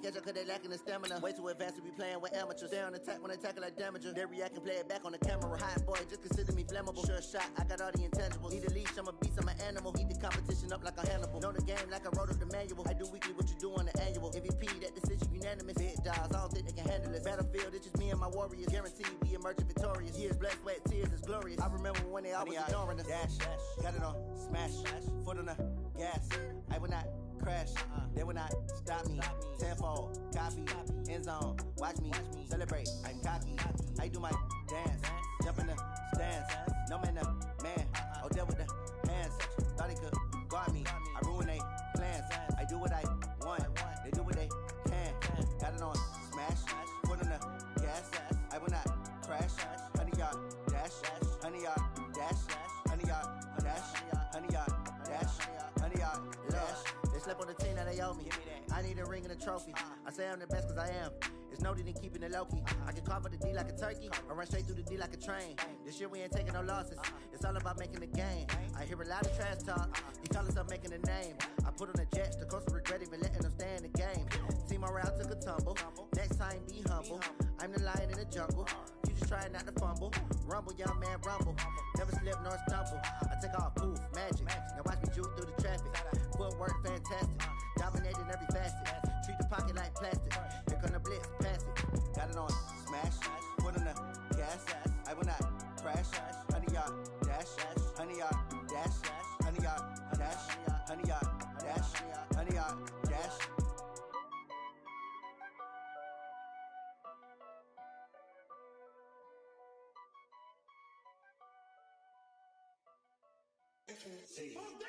can't catch up cause they lacking the stamina. Way too advanced to be playing with amateurs. Stay on attack when they tackle like damager. They react and play it back on the camera. Hot boy, just consider me flammable. Sure shot, I got all the intangibles. Need a leash, I'm a beast, I'm an animal. Heat the competition up like a Hannibal. Know the game like I wrote up the manual. I do weekly what you do on the annual. MVP, that decision unanimous. Big dogs, I don't think they can handle it. Battlefield, it's just me and my warriors. Guaranteed we emerging victorious. Years, blood, sweat, tears, it's glorious. I remember when they always ignoring us. Dash, got it on, smash, foot on the gas. I will not crash, they will not stop me. Tenfold, copy, end zone, watch me celebrate. I'm cocky, I do my dance, jump in the stands. No man, the man, oh, there with the hands. Thought he could guard me, I ruin they plans. I do what I want, they do what they can. Got it on, smash, foot on the gas. I will not crash, 100-yard dash, 100-yard dash, 100-yard dash, 100-yard dash, 100-yard dash. They slept on the team that they owe me. I need a ring and a trophy. I say I'm the best cause I am. It's noted in keeping it low-key. I can carve up the D like a turkey or run straight through the D like a train. This year we ain't taking no losses. It's all about making the game. I hear a lot of trash talk. These callers up making a name. I put on the jets. The coast will regret even letting them stay in the game. Team morale took a tumble. Next time be humble. I'm the lion in the jungle. You just try not to fumble. Rumble, young man, rumble. Never slip nor stumble. I take off, poof, magic. Now watch me juke through the traffic. Footwork fantastic. Dominating every facet. Treat the pocket like plastic. Here come the blitz, pass it. Got it on, smash. Foot on the gas. I will not crash. 100-yard dash. 100-yard dash. 100-yard dash. 100-yard dash. 100-yard dash. See. Oh, damn!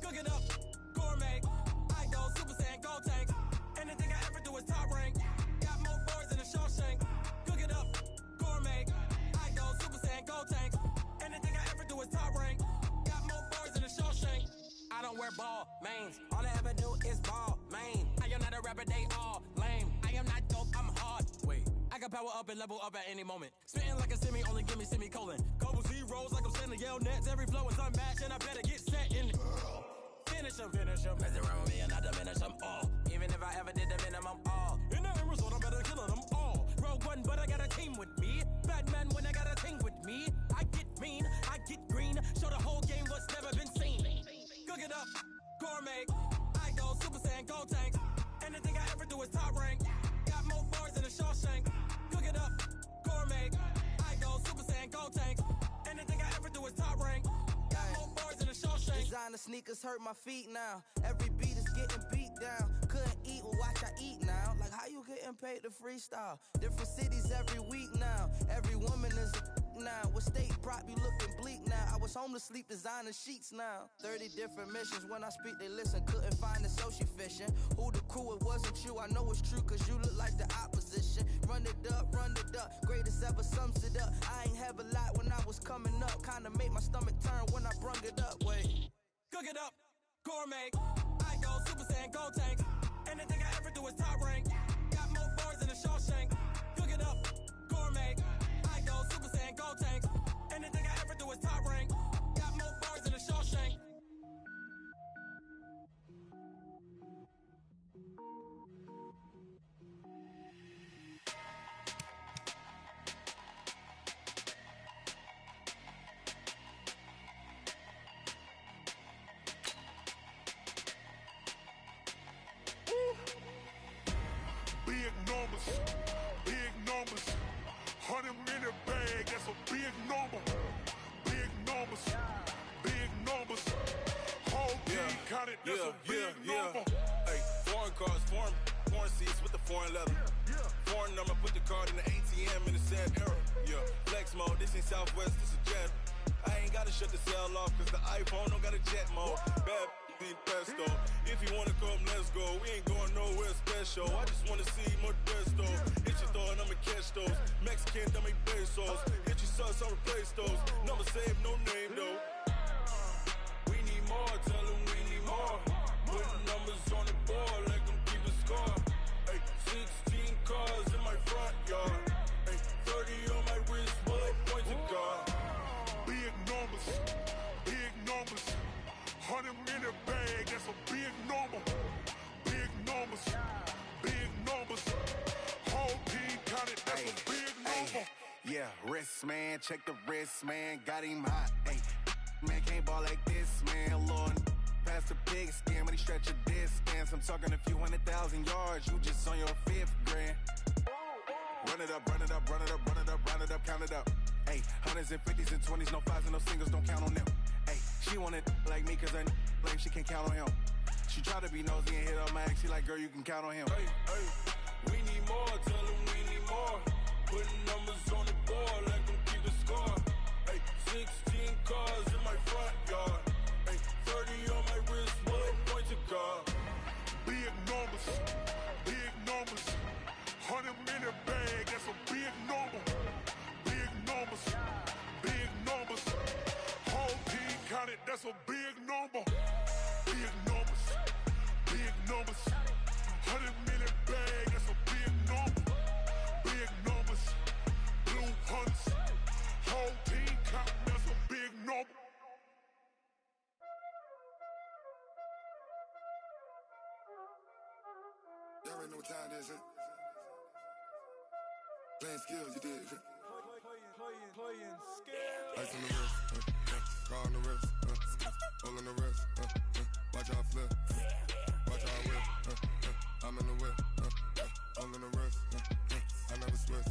Cook it up, gourmet. I go Super Saiyan, gold tank. Anything I ever do is top rank. Got more boys than a Shawshank. Cook it up, gourmet. I go Super Saiyan, gold tank. Anything I ever do is top rank. Got more boys than a Shawshank. I don't wear ball mains. All I ever do is ball main. I am not a rapper, they all lame. I am not dope, I'm hard. Wait, I can power up and level up at any moment. Spitting like a semi, only give me semicolon. Couple zeros like I'm sending yell nets. Every flow is unmatched and I better get set in. Finish them. Mess around with me and I diminish them all. Even if I ever did the minimum all. In the end result, I'm better killing them all. Rogue One, but I got a team with me. Batman when I got a team with me. I get mean, I get green. Show the whole game what's never been seen. Cook it up, gourmet. I go Super Saiyan, gold tank. Anything I ever do is top rank. Got more bars than a Shawshank. Cook it up, gourmet. I go Super Saiyan, gold tank. Anything I ever do is top rank. Got more bars than a Shawshank. Designer sneakers hurt my feet now. Every beat is getting beat down. Couldn't eat, well watch I eat now. Like how you getting paid to freestyle? Different cities every week now. Every woman is a now. With state prop, you looking bleak now. I was home to sleep, designer sheets now. 30 different missions. When I speak, they listen. Couldn't find it, so she fishing. Who the crew? It wasn't you. I know it's true, cause you look like the opposition. Run it up. Greatest ever sums it up. I ain't have a lot when I was coming up. Kinda made my stomach turn when I brung it up. Wait. Cook it up, gourmet. I go Super Saiyan, gold tank. Anything I ever do is top rank. Got more bars than a Shawshank. Cook it up, gourmet. I go Super Saiyan, gold tank. Anything I ever do is top rank. Got more bars than a Shawshank. Big numbers, 100-minute bag, that's a big number. Big numbers, whole team counted, that's a big number. Hey, foreign cars, foreign seats with the foreign leather. Foreign number, put the card in the ATM in the sad era. Yeah, flex mode, this ain't Southwest, this a jet. I ain't gotta shut the cell off, cause the iPhone don't got a jet mode. Bad pesto. If you wanna come, let's go. We ain't going nowhere special. I just wanna see more Modesto. Hit your thought, I'ma catch those. Mexican, dummy pesos. Hit your sus, I'll replace those. Number save, no name though. We need more, tell them we need more. Put numbers on the board, let them keep a score. Hey, check the wrist, man, got him hot. Ayy, man, can't ball like this, man. Lord, past the pig skin when he stretch a distance. I'm talking a few 100,000 yards, you just on your 5th grand. Run it up, run it up, run it up, run it up, run it up, count it up. Ayy, hundreds and 50s and 20s, no 5s and no singles, don't count on them. Ayy, she want it like me cause her like she can't count on him. She try to be nosy and hit up my ex, she like, girl, you can count on him. Hey, hey, we need more, tell them we need more. Putting numbers on the board, let them keep the score. Hey, 16 cars in my front yard. Hey, 30 on my wrist, one point to guard. Big numbers, big numbers. 100 minute bag, that's a big number. Big numbers, big numbers. Whole team counted, that's a big number. Big numbers, big numbers. 100 minute bag, that's a big number. Big numbers, blue hunts. Whole team counting, that's a big number. Y'all already know what time it is, huh? Playing skills, you did. Playing skills. Ice on the wrist, car on the wrist, hole on the wrist, watch how I flip, watch how I whip, I'm in the whip, hole in the wrist, I never switch,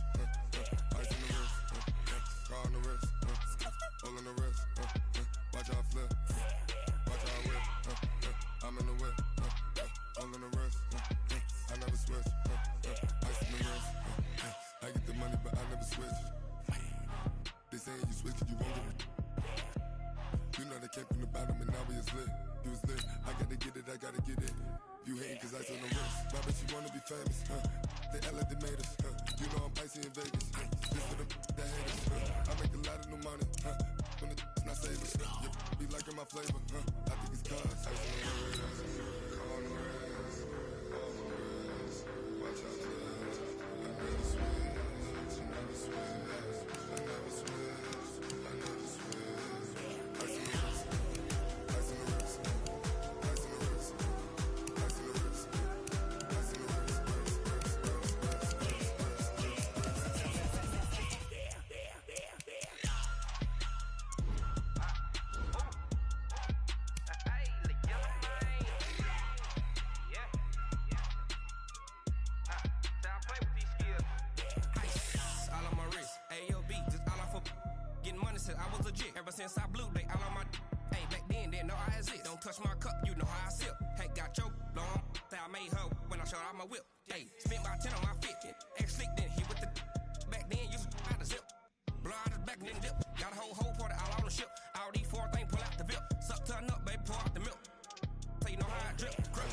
ice on the wrist, car on the wrist, hole in the wrist, watch how I flip, watch how I whip, I'm in the whip, hole in the wrist, I never switch, ice on the wrist, I get the money but I never switch. They saying you switch and you won't get it. You know they came from the bottom and now we is lit. You was lit, I gotta get it, I gotta get it. You hating cause ice on the wrist. Why bet you wanna be famous, They act like they made us, You know I'm icy in Vegas, This for them that hate us, I make a lot of new money, When it's not savers, You be liking my flavor, I think it's cause ice on the wrist, on the wrist, on the wrist. Watch out for this, I never switch, I never switch. Ever since I blew, they all on my hey, back then, didn't know I exist. Don't touch my cup, you know how I sip. Hey, got your long, say I made her when I showed out my whip. Hey, spent my 10 on my 50. Ex-slick, then he with the back then, used to out the zip. Blow out his back, then dip. Got a whole party all on the ship. All these 4 things, pull out the VIP. Suck, turn up, baby, pour out the milk. So you know how I drip. Crush.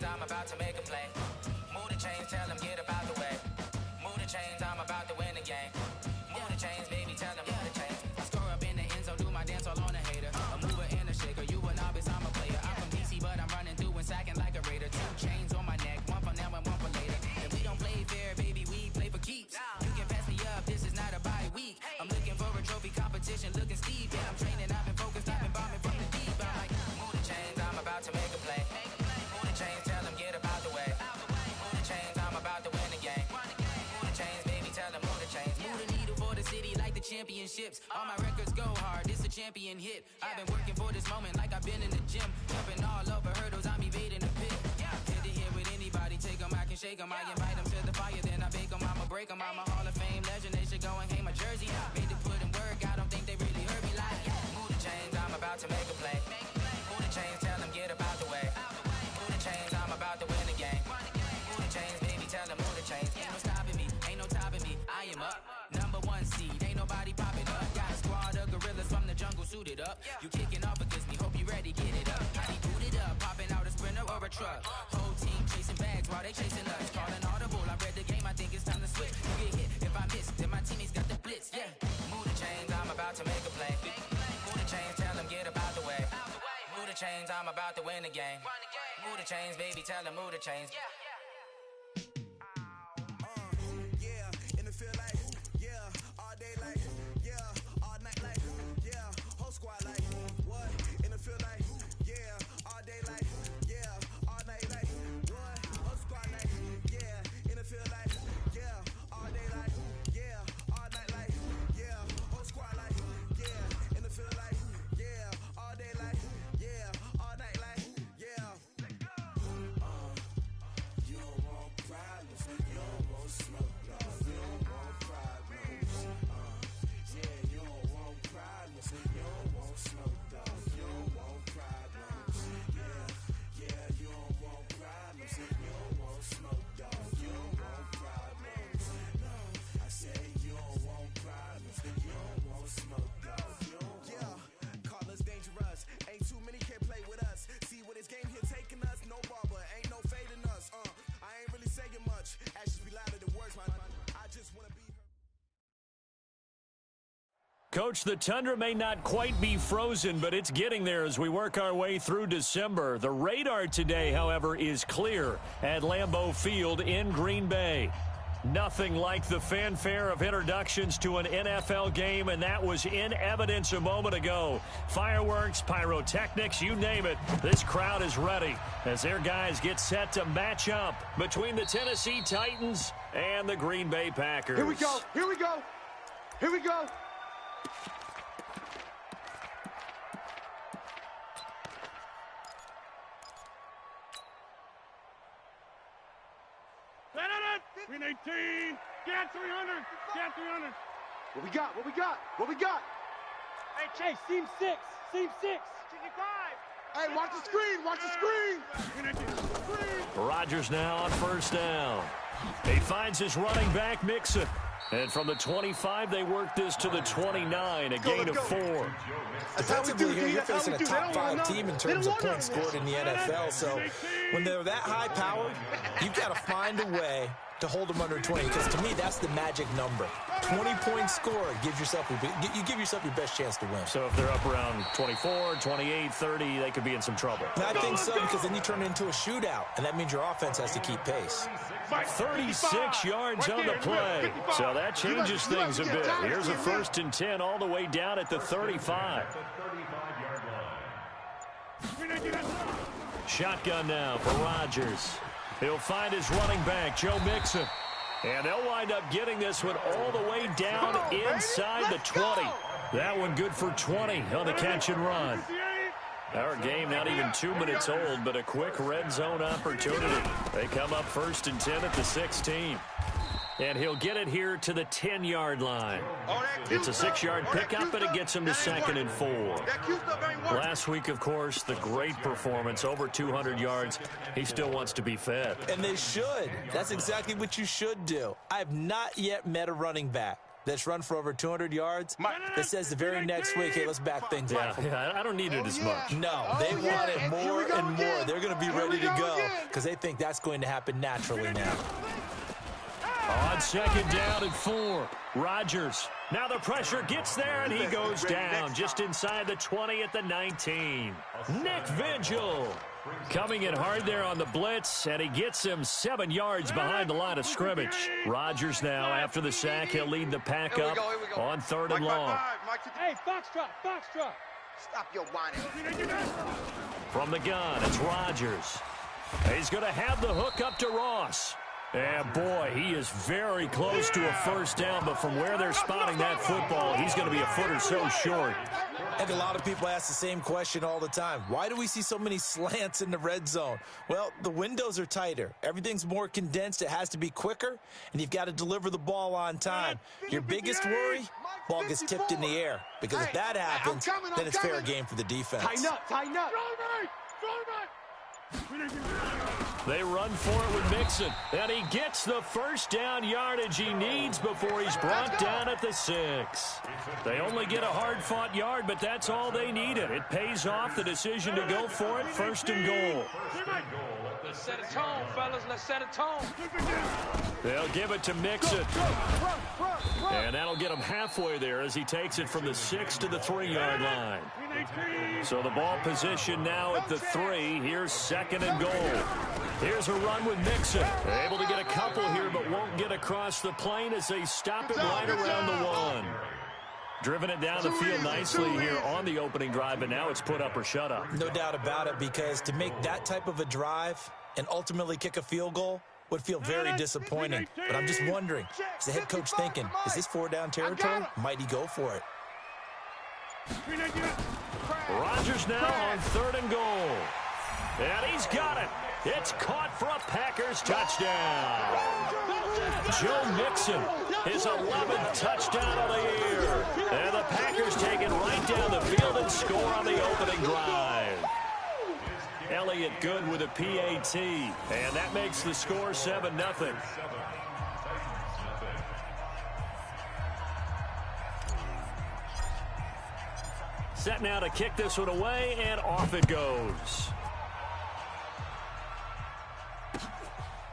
I'm about to make a play. Move the chains, tell them get about the way. Move the chains, I'm about to win the game. Move the chains, baby, tell them move the chains. I score up in the end zone, do my dance all on a hater. A mover and a shaker, you a novice, I'm a player. I'm from DC, but I'm running through and sacking like a raider. 2 chains on my neck, one for now and one for later. If we don't play fair, baby, we play for keeps. You can pass me up, this is not a bye week. I'm looking for a trophy competition, looking steep. Yeah, I'm training, I've been focused, I've been bombing from the deep. I'm like, move the chains, I'm about to make a play. Move the chains, tell them get about the way. championships. All my records go hard, this a champion hit. I've been working for this moment like I've been in the gym. Jumping all over hurdles, I'm evading the pit. Head to head with anybody, take them, I can shake them. I invite them to the fire, then I bake them, I'ma break them. I'm a Hall of Fame legend, they should go and hang my jersey. Made to put in work, I don't think they really heard me like. Move the chains, I'm about to make a play. Move the chains, tell them get up out the way. Move the chains, I'm about to win the game. Move the chains, baby, tell them move the chains. Ain't no stopping me, ain't no topping me. I am up, #1 seed, ain't nobody popping up. Got a squad of gorillas from the jungle suited up. You kicking off against me, hope you ready, get it up. I be booted up, popping out a sprinter or a truck. Whole team chasing bags while they chasing us. Calling audible, I read the game, I think it's time to switch. You get hit, if I miss, then my teammates got the blitz, yeah. Move the chains, I'm about to make a play. Move the chains, tell them get up out the way. Move the chains, I'm about to win the game. Move the chains, baby, tell them move the chains. Yeah, in the field like, yeah, all day like, yeah, all night like, yeah, whole squad like, what? In the field like, yeah, all day like, yeah, all night like, what? Whole squad like, yeah, in the field like, yeah, all day like, yeah, all night like, yeah, whole squad like, yeah, in the field like, yeah, all day like, yeah, all night like, yeah. You don't want problems, you don't want smoke, you don't want problems. Yeah, you don't want problems, you don't want smoke, you don't want problems. Yeah, you don't want problems, you don't want smoke, you don't want problems. No, I say you don't want problems, you don't want smoke, you don't want. Yeah, call us dangerous, ain't too many can play with us. See what this game here taking us, no barber, ain't no fading us. I ain't really saying much, actions be louder than words, man. I just wanna be. Coach, the tundra may not quite be frozen, but it's getting there as we work our way through December. The radar today, however, is clear at Lambeau Field in Green Bay. Nothing like the fanfare of introductions to an NFL game, and that was in evidence a moment ago. Fireworks, pyrotechnics, you name it. This crowd is ready as their guys get set to match up between the Tennessee Titans and the Green Bay Packers. Here we go. Here we go. Here we go. Win 18. Get 300. Get 300. What we got? What we got? What we got? Hey, Chase, seam 6. Seam 6. Hey, watch the screen. Watch the screen. Rodgers now on first down. He finds his running back, Mixon. And from the 25, they work this to the 29, a gain of 4. Defensively here, you're facing a top 5 team in terms of points scored in the NFL. So when they're that high powered, you've got to find a way to hold them under 20, because to me, that's the magic number. 20 points scored gives yourself you give yourself your best chance to win. So if they're up around 24, 28, 30, they could be in some trouble. I think so, because then you turn it into a shootout, and that means your offense has to keep pace. 36 yards on the play. So that changes things a bit. Here's a 1st and 10 all the way down at the 35. Shotgun now for Rodgers. He'll find his running back, Joe Mixon. And they'll wind up getting this one all the way down inside the 20. That one good for 20 on the catch and run. Our game not even 2 minutes old, but a quick red zone opportunity. They come up 1st and 10 at the 16. And he'll get it here to the 10-yard line. It's a 6-yard pickup, but it gets him to 2nd and 4. Last week, of course, the great performance, over 200 yards. He still wants to be fed. And they should. That's exactly what you should do. I have not yet met a running back that's run for over 200 yards that says the very next week, hey, let's back things up. Yeah, I don't need it as much. No, they want it more and more. They're going to be ready to go because they think that's going to happen naturally now. On 2nd down and 4, Rodgers. Now the pressure gets there, and he goes down just inside the 20 at the 19. Nick Vigil coming in hard there on the blitz, and he gets him 7 yards behind the line of scrimmage. Rodgers now, after the sack, he'll lead the pack up on 3rd and long. Hey, Foxtrot, Foxtrot. Stop your whining. From the gun, it's Rodgers. He's going to have the hook up to Ross. And boy, he is very close to a first down, but from where they're spotting that football, he's going to be a foot or so short. And a lot of people ask the same question all the time. Why do we see so many slants in the red zone? Well, the windows are tighter. Everything's more condensed. It has to be quicker, and you've got to deliver the ball on time. Your biggest worry, ball gets tipped in the air. Because if that happens, then it's fair game for the defense. Tighten up, tighten up. They run for it with Mixon, and he gets the first down yardage he needs before he's brought down at the 6. They only get a hard-fought yard, but that's all they needed. It pays off, the decision to go for it, 1st and goal. Let's set a tone, fellas. Let's set a tone. They'll give it to Mixon. And that'll get him halfway there as he takes it from the 6 to the 3-yard line. So the ball position now at the 3. Here's 2nd and goal. Here's a run with Mixon. They're able to get a couple here, but won't get across the plane as they stop it right around the 1. Driven it down the field nicely here on the opening drive, and now it's put up or shut up. No doubt about it, because to make that type of a drive and ultimately kick a field goal would feel very disappointing. But I'm just wondering, is the head coach thinking, is this 4-down territory? Might he go for it? Rodgers now on 3rd and goal. And he's got it. It's caught for a Packers touchdown. Joe Mixon, his 11th touchdown of the year. And the Packers take it right down the field and score on the opening drive. Elliott good with a PAT. And that makes the score 7-0. Set now to kick this one away, and off it goes.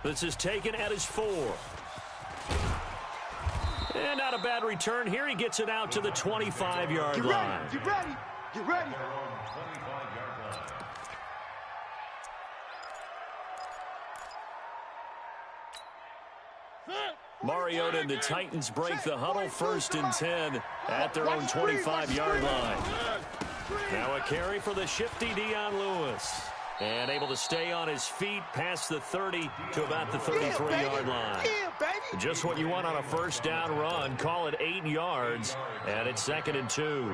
This is taken at his 4. And not a bad return here. He gets it out to the 25-yard line. Get ready. Get ready. Mariota and the Titans break the huddle, 1st and 10 at their own 25-yard line. Now a carry for the shifty Dion Lewis. And able to stay on his feet past the 30 to about the 33-yard line. Just what you want on a first down run. Call it 8 yards, and it's 2nd and 2.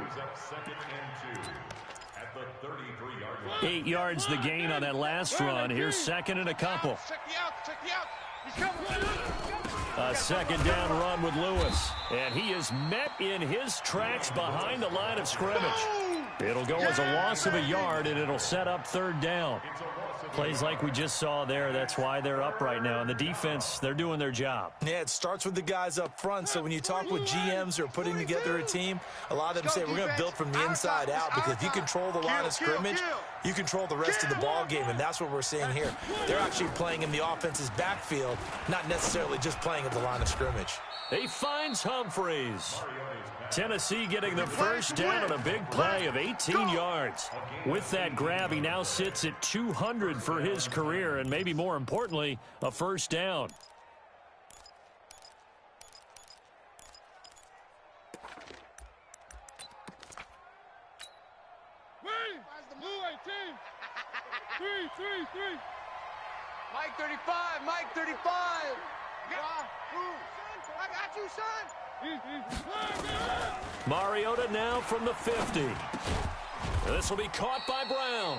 8 yards the gain on that last run. Here's 2nd and a couple. A 2nd down run with Lewis. And he is met in his tracks behind the line of scrimmage. It'll go as a loss of a yard, and it'll set up 3rd down. Plays like we just saw there, that's why they're up right now. And the defense, they're doing their job. Yeah, it starts with the guys up front. So when you talk with GMs who are putting together a team, a lot of them say we're going to build from the inside out, because if you control the line of scrimmage, you control the rest of the ball game, and that's what we're seeing here. They're actually playing in the offense's backfield, not necessarily just playing at the line of scrimmage. He finds Humphreys. Tennessee getting the first down on a big play of 18 yards. With that grab, he now sits at 200 for his career, and maybe more importantly, a first down. Mike 35, Mike 35. I got you, son. Mariota now from the 50. This will be caught by Brown.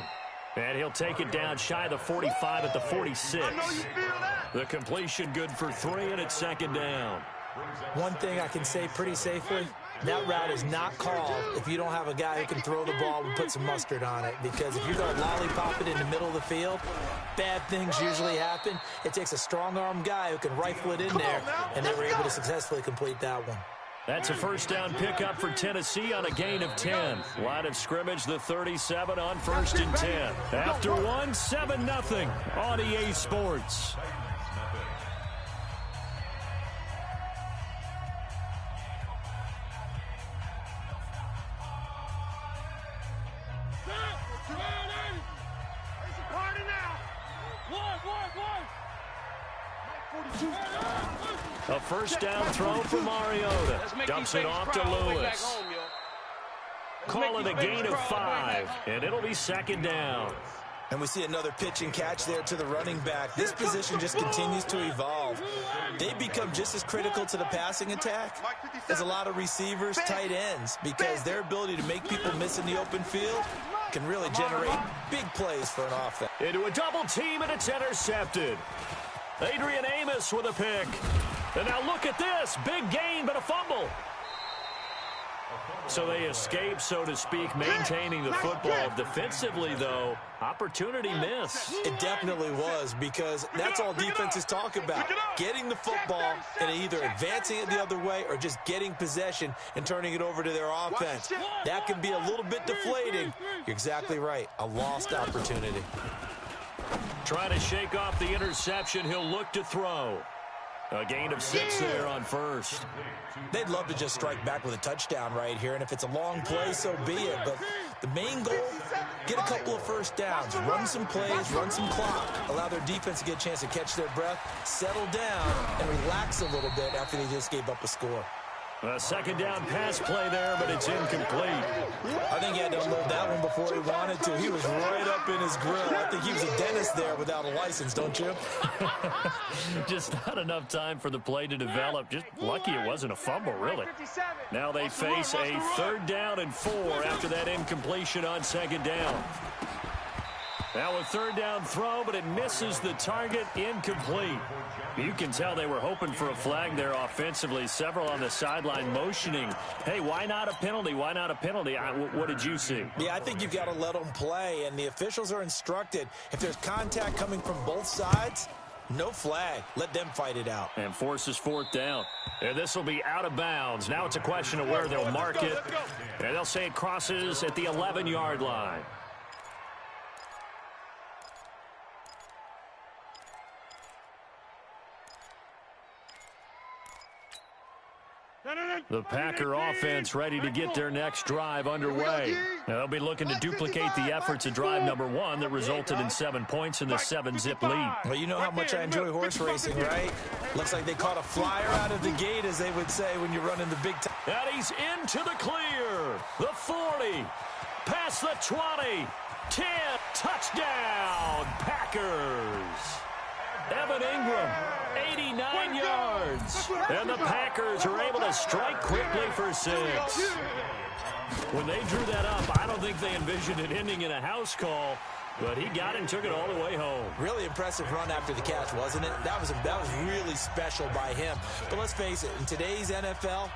And he'll take it down shy of the 45 at the 46. I know you feel that. The completion good for 3, and it's 2nd down. One thing I can say pretty safely, that route is not called if you don't have a guy who can throw the ball and put some mustard on it. Because if you're going to lollipop it in the middle of the field, bad things usually happen. It takes a strong-arm guy who can rifle it in there, and they were able to successfully complete that one. That's a first down pickup for Tennessee on a gain of 10. Line of scrimmage, the 37 on 1st and 10. After 1, 7-0 on EA Sports. A first down throw for Mariota. Dumps it off to Lewis. Call it a gain of 5, and it'll be 2nd down. And we see another pitch and catch there to the running back. This position just continues to evolve. They become just as critical to the passing attack as a lot of receivers, tight ends, because their ability to make people miss in the open field can really generate big plays for an offense. Into a double team, and it's intercepted. Adrian Amos with a pick. And now look at this. Big gain, but a fumble. So they escape, so to speak, maintaining the football. Defensively, though, opportunity miss. It definitely was, because that's all defenses talk about. Getting the football and either advancing it the other way or just getting possession and turning it over to their offense. That can be a little bit deflating. You're exactly right. A lost opportunity. Trying to shake off the interception. He'll look to throw. A gain of 6 there on first. They'd love to just strike back with a touchdown right here, and if it's a long play, so be it. But the main goal, get a couple of first downs, run some plays, run some clock, allow their defense to get a chance to catch their breath, settle down, and relax a little bit after they just gave up a score. A second down pass play there, but it's incomplete. I think he had to unload that one before he wanted to. He was right up in his grill. I think he was a dentist there without a license, don't you? Just not enough time for the play to develop. Just lucky it wasn't a fumble, really. Now they face a 3rd down and 4 after that incompletion on 2nd down. Now a 3rd down throw, but it misses the target, incomplete. You can tell they were hoping for a flag there offensively. Several on the sideline motioning, hey, why not a penalty? Why not a penalty? What did you see? Yeah, I think you've got to let them play, and the officials are instructed. If there's contact coming from both sides, no flag. Let them fight it out. And forces 4th down. And this will be out of bounds. Now it's a question of where they'll mark it. And they'll say it crosses at the 11-yard line. The Packer offense ready to get their next drive underway. Now, they'll be looking to duplicate the efforts of drive number 1 that resulted in 7 points in the 7-zip lead. Well, you know how much I enjoy horse racing, right? Looks like they caught a flyer out of the gate, as they would say when you're running the big time. And he's into the clear. The 40. Past the 20. 10. Touchdown, Packers. Evan Ingram, 89 yards. And the Packers are able to strike quickly for 6. When they drew that up, I don't think they envisioned it ending in a house call, but he got it and took it all the way home. Really impressive run after the catch, wasn't it? That was really special by him. But let's face it, in today's NFL,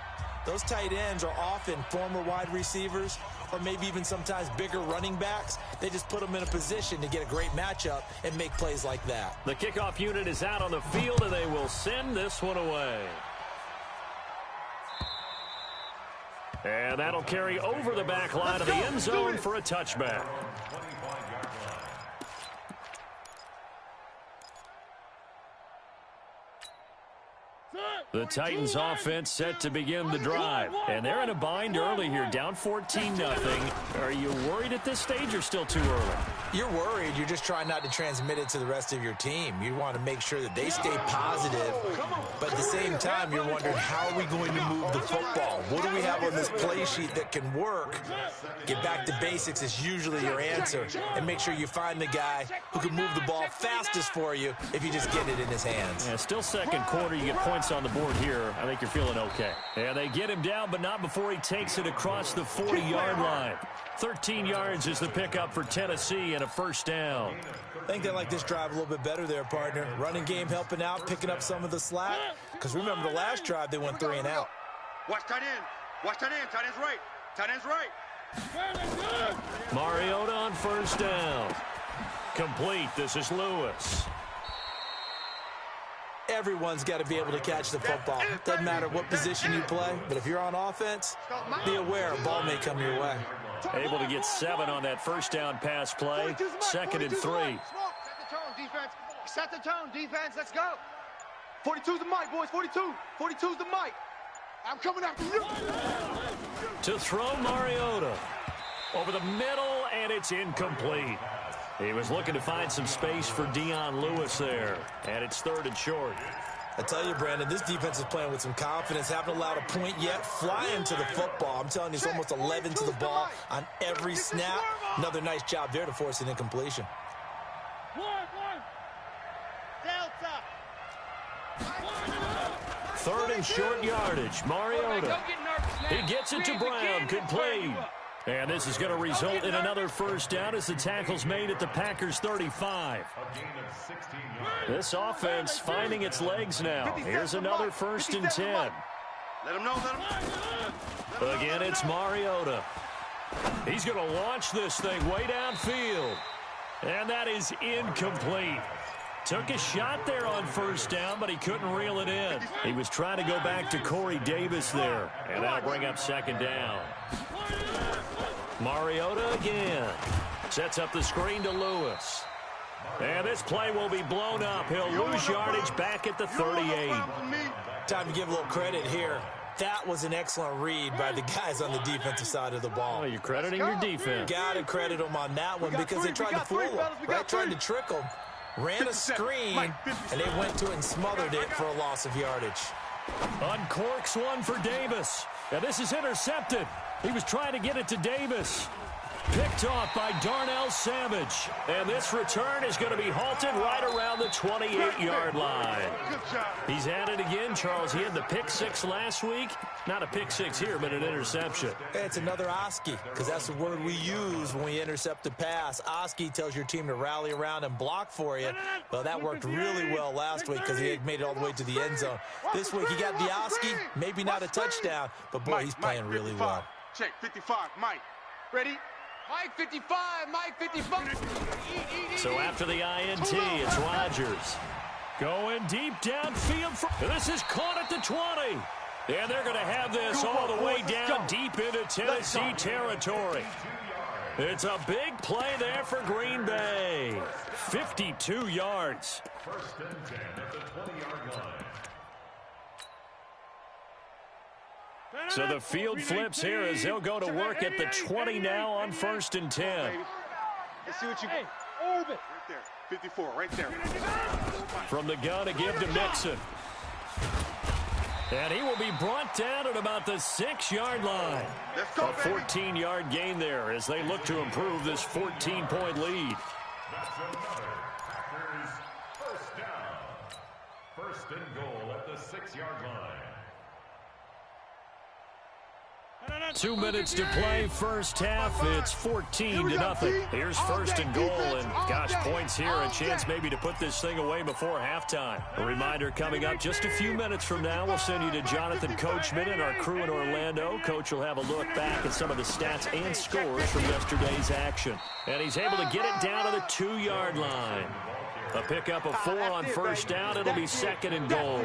those tight ends are often former wide receivers or maybe even sometimes bigger running backs. They just put them in a position to get a great matchup and make plays like that. The kickoff unit is out on the field, and they will send this one away. And that'll carry over the back line of the end zone for a touchback. The Titans offense set to begin the drive. And they're in a bind early here, down 14-0. Are you worried at this stage or still too early? You're worried. You're just trying not to transmit it to the rest of your team. You want to make sure that they stay positive. But at the same time, you're wondering, how are we going to move the football? What do we have on this play sheet that can work? Get back to basics is usually your answer. And make sure you find the guy who can move the ball fastest for you if you just get it in his hands. Yeah, still second quarter. You get points on the board here. I think you're feeling okay. And they get him down, but not before he takes it across the 40-yard line. 13 yards is the pickup for Tennessee and a first down. I think they like this drive a little bit better there, partner. Running game helping out, picking up some of the slack. Because remember, the last drive, they went 3 and out. Watch tight end. Watch tight end. Tight end's right. Tight end's right. Mariota on first down. Complete. This is Lewis. Everyone's got to be able to catch the football. Doesn't matter what position you play, but if you're on offense, be aware a ball may come your way. Able to get 7 on that first down pass play. 2nd and 3. Set the tone, defense. Set the tone, defense. Let's go. 42's the mic, boys. 42. 42's the mic. I'm coming after you. To throw Mariota. Over the middle, and it's incomplete. He was looking to find some space for Dion Lewis there, and it's 3rd and short. I tell you, Brandon, this defense is playing with some confidence. Haven't allowed a point yet. Flying to the football. I'm telling you, it's almost 11 to the ball on every snap. Another nice job there to force an incompletion. by short yardage. Mariota. He gets it to Brown. Complete. And this is going to result in another first down as the tackle's made at the Packers' 35. This offense finding its legs now. Here's another 1st and 10. Let him know, let him. Again, it's Mariota. He's going to launch this thing way downfield. And that is incomplete. Took a shot there on first down, but he couldn't reel it in. He was trying to go back to Corey Davis there. And that'll bring up 2nd down. Mariota again. Sets up the screen to Lewis. And this play will be blown up. He'll lose yardage back at the 38. Time to give a little credit here. That was an excellent read by the guys on the defensive side of the ball. Well, you're crediting your defense. Got to credit them on that one because they tried to fool him, right? Tried to trick him. Ran a screen, and they went to it and smothered it for a loss of yardage. Uncorks one for Davis. And this is intercepted. He was trying to get it to Davis. Picked off by Darnell Savage. And this return is going to be halted right around the 28-yard line. He's at it again, Charles. He had the pick 6 last week. Not a pick 6 here, but an interception. It's another Oski, because that's the word we use when we intercept a pass. Oski tells your team to rally around and block for you. Well, that worked really well last week because he had made it all the way to the end zone. This week he got the Oski, maybe not a touchdown, but boy, he's playing really well. Check, 55, Mike. Ready? Mike 55, Mike 55. So after the INT, it's Rodgers. Going deep downfield. This is caught at the 20. And they're going to have this all the way down deep into Tennessee territory. It's a big play there for Green Bay. 52 yards. 1st and 10 at the 20-yard line. So the field flips here as they'll go to work at the 20 now on 1st and 10. Let's see what you got. Right there. 54, right there. From the gun to give to Mixon. And he will be brought down at about the 6-yard line. Let's go, a 14-yard gain there as they look to improve this 14-point lead. That's another Packers 1st down. 1st and goal at the 6-yard line. 2 minutes to play, first half. It's 14-0. Here's 1st and goal, and gosh, points here. A chance maybe to put this thing away before halftime. A reminder coming up just a few minutes from now. We'll send you to Jonathan Coachman and our crew in Orlando. Coach will have a look back at some of the stats and scores from yesterday's action. And he's able to get it down to the 2-yard line. A pickup of 4 on first down. It'll be 2nd and goal.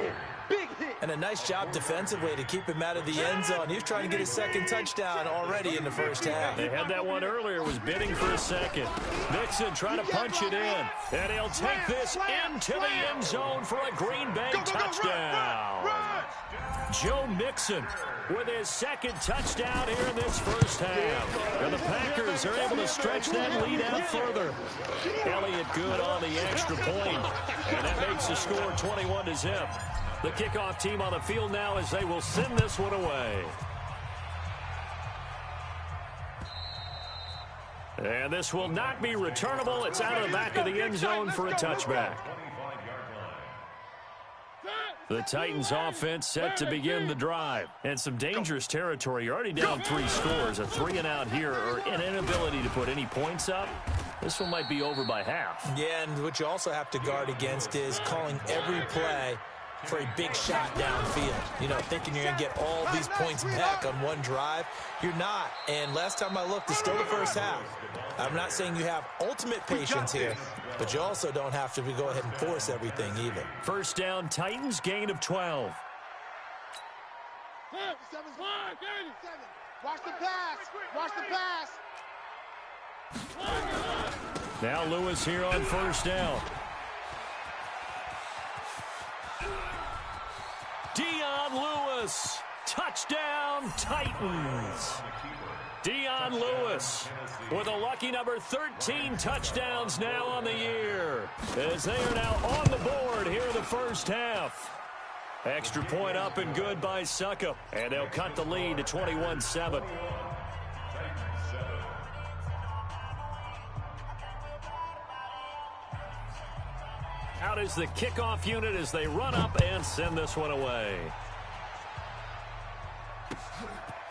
And a nice job defensively to keep him out of the end zone. He was trying to get his 2nd touchdown already in the first half. They had that one earlier, was bidding for a second. Nixon trying to punch it in. And he'll take this into the end zone for a Green Bay touchdown. Joe Mixon with his 2nd touchdown here in this first half. And the Packers are able to stretch that lead out further. Elliott good on the extra point. And that makes the score 21-0. The kickoff team on the field now as they will send this one away. And this will not be returnable. It's out of the back of the end zone for a touchback. The Titans offense set to begin the drive. And some dangerous territory. You're already down 3 scores. A 3-and-out here or an inability to put any points up. This one might be over by half. Yeah, and what you also have to guard against is calling every play for a big shot downfield. You know, thinking you're going to get all these points back on one drive. You're not. And last time I looked, it's still the first half. I'm not saying you have ultimate patience here, but you also don't have to go ahead and force everything either. First down, Titans, gain of 12. Watch the pass. Watch the pass. Now Lewis here on first down. Dion Lewis, touchdown Titans. Dion Lewis with a lucky number 13 touchdowns now on the year as they are now on the board here in the first half. Extra point up and good by Suckup, and they'll cut the lead to 21-7. Out is the kickoff unit as they run up and send this one away.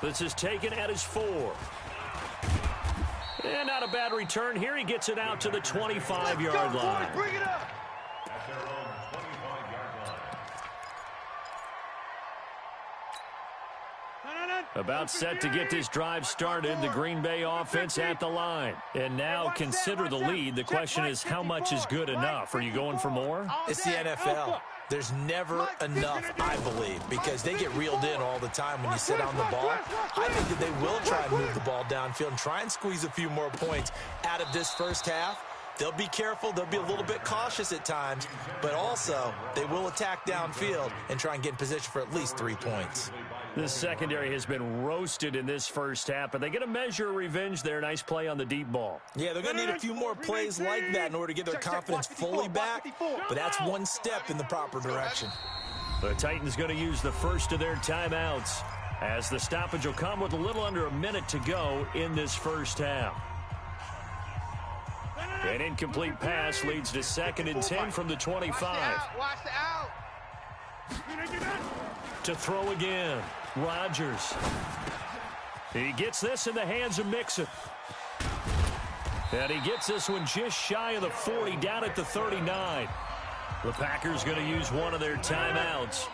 This is taken at his 4. And not a bad return here. He gets it out to the 25-yard line. Bring it up. At their own 25-yard line. About set to get this drive started, the Green Bay offense at the line. And now consider the lead. The question is, how much is good enough? Are you going for more? It's the NFL. There's never enough, I believe, because they get reeled in all the time when you sit on the ball. I think that they will try and move the ball downfield and try and squeeze a few more points out of this first half. They'll be careful. They'll be a little bit cautious at times, but also they will attack downfield and try and get in position for at least 3 points. This secondary has been roasted in this first half, but they get a measure of revenge there. Nice play on the deep ball. Yeah, they're going to need a few more plays like that in order to get their confidence fully back, but that's one step in the proper direction. The Titans going to use the first of their timeouts as the stoppage will come with a little under a minute to go in this first half. An incomplete pass leads to 2nd and 10 from the 25. Watch the out. To throw again, Rodgers. He gets this in the hands of Mixon. And he gets this one just shy of the 40, down at the 39. The Packers going to use one of their timeouts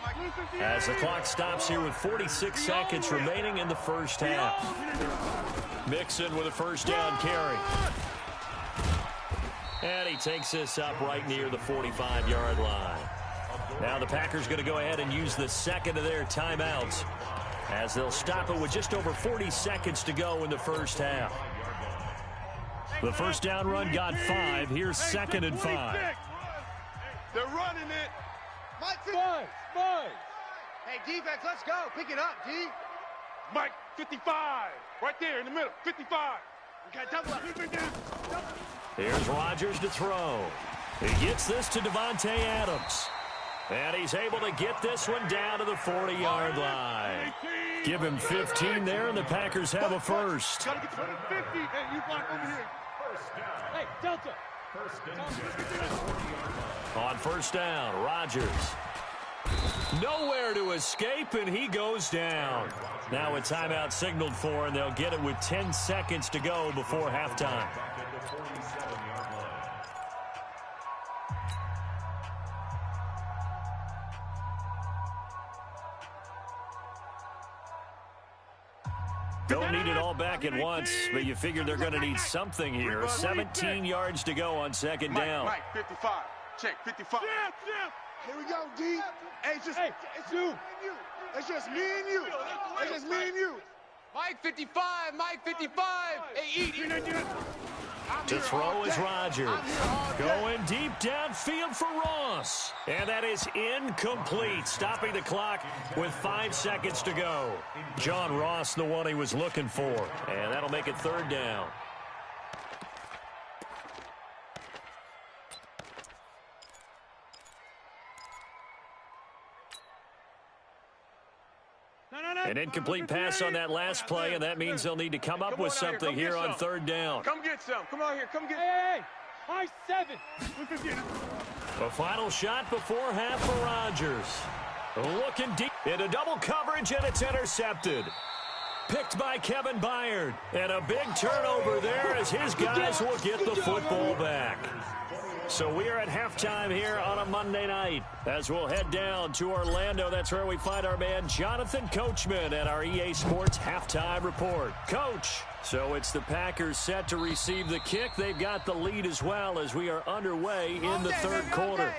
as the clock stops here with 46 seconds remaining in the first half. Mixon with a first down carry. And he takes this up right near the 45-yard line. Now the Packers going to go ahead and use the second of their timeouts as they'll stop it with just over 40 seconds to go in the first half. The first down run got 5. Here's 2nd and 5. They're running it. Mike, Hey, defense, let's go. Pick it up, D. Mike, 55. Right there in the middle. 55. We got double up. Here's Rodgers to throw. He gets this to Devontae Adams. And he's able to get this one down to the 40-yard line. Give him 15 there, and the Packers have a first. Gotta get to 50. Hey, you block over here. Hey, Delta. On first down, Rodgers. Nowhere to escape, and he goes down. Now a timeout signaled for, and they'll get it with 10 seconds to go before halftime. Don't need it all back at once, but you figure they're going to need something here. 17 yards to go on 2nd down. Mike, 55. Check, 55. Here we go, D. Hey, it's you. It's just me and you. It's just me and you. Mike 55, Mike 55. Hey, eat. To throw is Rodgers. Going deep downfield for Ross. And that is incomplete, stopping the clock with 5 seconds to go. John Ross, the one he was looking for. And that'll make it 3rd down. An incomplete pass on that last play, and that means they'll need to come up with something here on 3rd down. Come get some. Come out here. Come get. Hey, high 7. A final shot before half for Rodgers. Looking deep into double coverage, and it's intercepted. Picked by Kevin Byard. And a big turnover there as his guys will get the football back. So we are at halftime here on a Monday night as we'll head down to Orlando. That's where we find our man Jonathan Coachman at our EA Sports Halftime Report. Coach, so it's the Packers set to receive the kick. They've got the lead as well as we are underway in the 3rd quarter.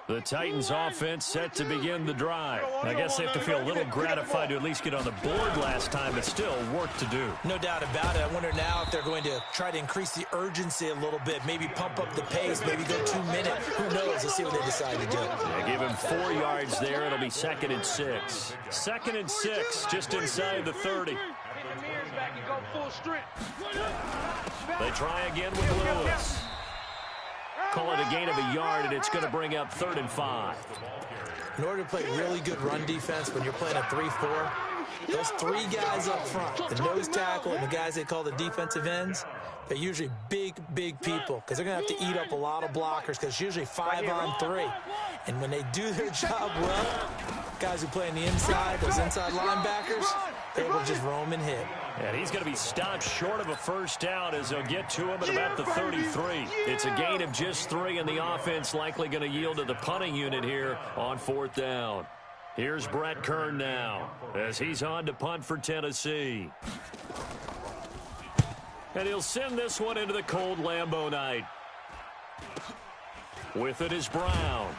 The Titans offense set to begin the drive. I guess they have to feel a little gratified to at least get on the board last time, but still work to do. No doubt about it. I wonder now if they're going to try to increase the urgency a little bit, maybe pump up the pace, maybe go 2 minutes. Who knows? Let's see what they decide to do. They give him 4 yards there. It'll be 2nd and 6. 2nd and 6, just inside the 30. They try again with Lewis. Call it a gain of a yard, and it's going to bring up 3rd and 5. In order to play really good run defense when you're playing a 3-4, those 3 guys up front, the nose tackle and the guys they call the defensive ends, They're usually big people because they're going to have to eat up a lot of blockers because it's usually 5-on-3. And when they do their job well, guys who play on the inside, those inside linebackers, they will just roam and hit. And he's going to be stopped short of a first down as they'll get to him at about the 33. It's a gain of just 3, and the offense likely going to yield to the punting unit here on 4th down. Here's Brett Kern now as he's on to punt for Tennessee. And he'll send this one into the cold Lambeau night. With it is Brown.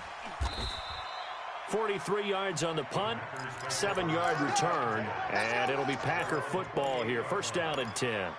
43 yards on the punt, 7-yard return, and it'll be Packer football here. First down and 10.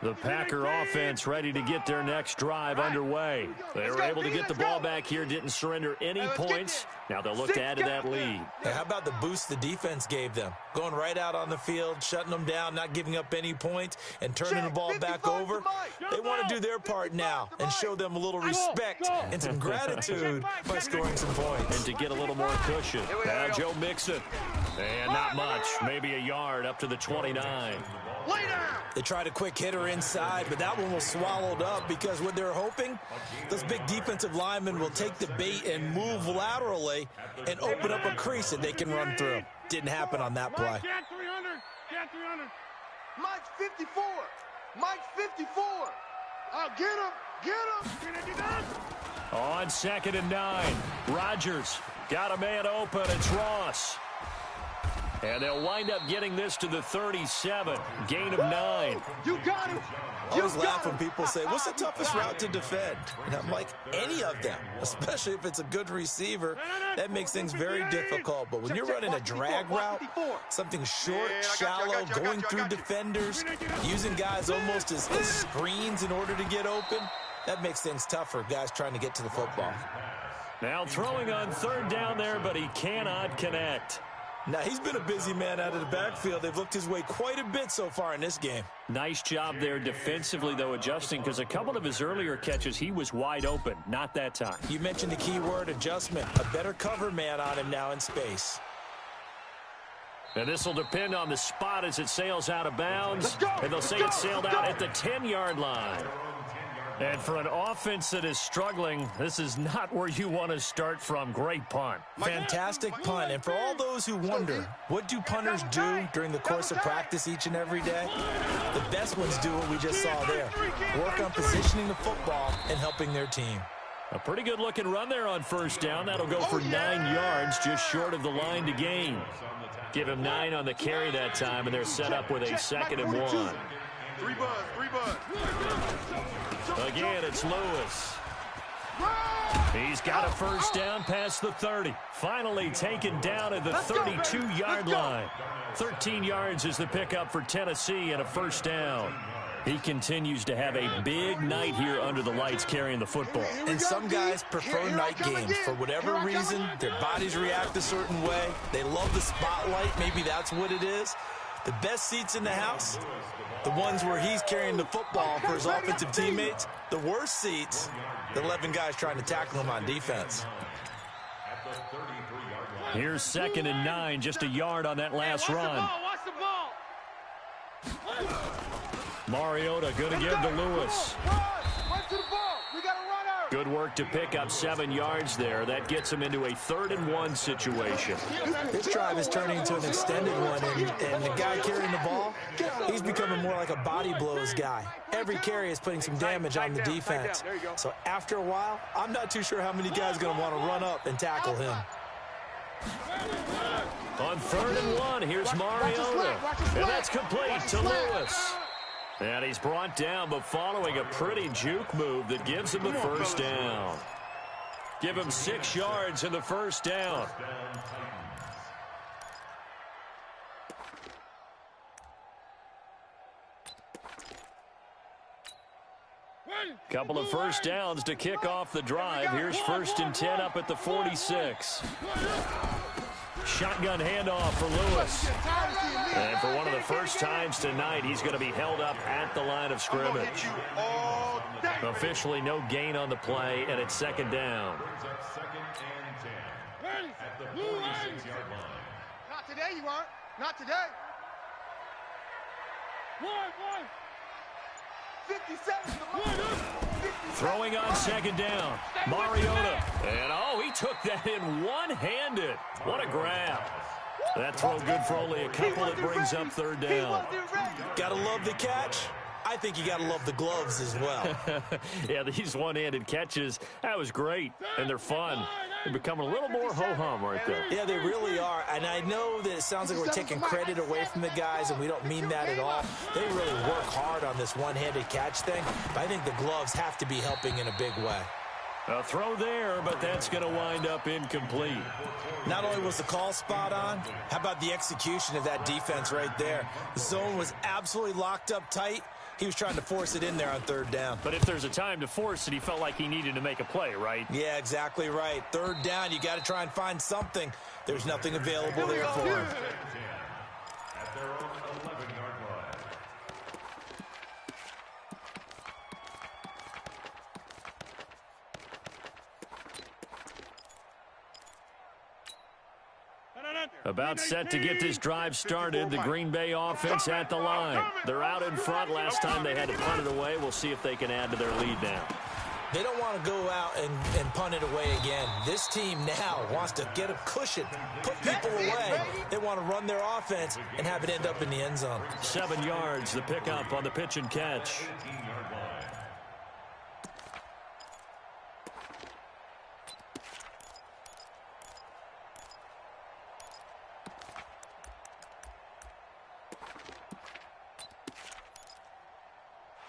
The Packer offense ready to get their next drive underway. They were able to get the ball back here, didn't surrender any points. Now they'll look to add to that lead. Hey, how about the boost the defense gave them? Going right out on the field, shutting them down, not giving up any points, and turning the ball back over. They want to do their part now and show them a little respect and some gratitude by scoring some points. And to get a little more cushion. Now Joe Mixon. And not much, maybe a yard up to the 29. They tried a quick hitter inside, but that one was swallowed up because what they're hoping, those big defensive linemen will take the bait and move laterally and open up a crease that they can run through. Didn't happen on that play. Mike's 54. Mike's 54. Oh, get him. On 2nd and 9, Rodgers got a man open. It's Ross. And they'll wind up getting this to the 37. Gain of 9. You got it. I always laugh when people say, what's the toughest route to defend? And I'm like, any of them, especially if it's a good receiver. That makes things very difficult. But when you're running a drag route, something short, shallow, going through defenders, using guys almost as screens in order to get open, that makes things tougher, guys trying to get to the football. Now throwing on 3rd down there, but he cannot connect. Now, he's been a busy man out of the backfield. They've looked his way quite a bit so far in this game. Nice job there defensively, though, adjusting, because a couple of his earlier catches, he was wide open. Not that time. You mentioned the key word, adjustment. A better cover man on him now in space. And this will depend on the spot as it sails out of bounds. And they'll say it sailed out at the 10-yard line. And for an offense that is struggling, this is not where you want to start from. Great punt. Fantastic punt. And for all those who wonder, what do punters do during the course of practice each and every day? The best ones do what we just saw there. Work on positioning the football and helping their team. A pretty good looking run there on 1st down. That'll go for 9 yards, just short of the line to gain. Give him 9 on the carry that time, and they're set up with a 2nd and 1. 3 buzz. Again, it's Lewis. He's got a first down past the 30. Finally taken down at the 32-yard line. 13 yards is the pickup for Tennessee and a first down. He continues to have a big night here under the lights carrying the football. And some guys prefer night games. For whatever reason, their bodies react a certain way. They love the spotlight. Maybe that's what it is. The best seats in the house, the ones where he's carrying the football for his offensive teammates. The worst seats, the 11 guys trying to tackle him on defense. Here's 2nd and 9, just a yard on that last run. Watch the ball. Mariota going to give to Lewis. Run to the ball. We got a runner. Good work to pick up 7 yards there. That gets him into a 3rd and 1 situation. This drive is turning into an extended one, and the guy carrying the ball, he's becoming more like a body blows guy. Every carry is putting some damage on the defense. So after a while, I'm not too sure how many guys are going to want to run up and tackle him. On 3rd and 1, here's Mariota. And that's complete to Lewis. And he's brought down, but following a pretty juke move that gives him the first down. Give him 6 yards in the first down. Couple of first downs to kick off the drive. Here's 1st and 10 up at the 46. Shotgun handoff for Lewis. And for one of the first times tonight, he's going to be held up at the line of scrimmage. Officially no gain on the play, and it's 2nd down. Not today, you aren't. Not today. Throwing on second down. Mariota. And, oh, he took that in one-handed. What a grab. That throw good for only a couple. It brings up third down. Gotta love the catch. I think you got to love the gloves as well. Yeah, these one-handed catches, that was great, and they're fun. They're becoming a little more ho-hum right there. Yeah, they really are, and I know that it sounds like we're taking credit away from the guys, and we don't mean that at all. They really work hard on this one-handed catch thing, but I think the gloves have to be helping in a big way. A throw there, but that's going to wind up incomplete. Not only was the call spot on, how about the execution of that defense right there? The zone was absolutely locked up tight. He was trying to force it in there on third down. But if there's a time to force it, he felt like he needed to make a play, right? Yeah, exactly right. Third down, you got to try and find something. There's nothing available there for him. At their own 11-yard line. About set to get this drive started, the Green Bay offense at the line. They're out in front. Last time they had to punt it away. We'll see if they can add to their lead now. They don't want to go out and punt it away again. This team now wants to get a cushion, put people away. They want to run their offense and have it end up in the end zone. 7 yards, the pickup on the pitch and catch.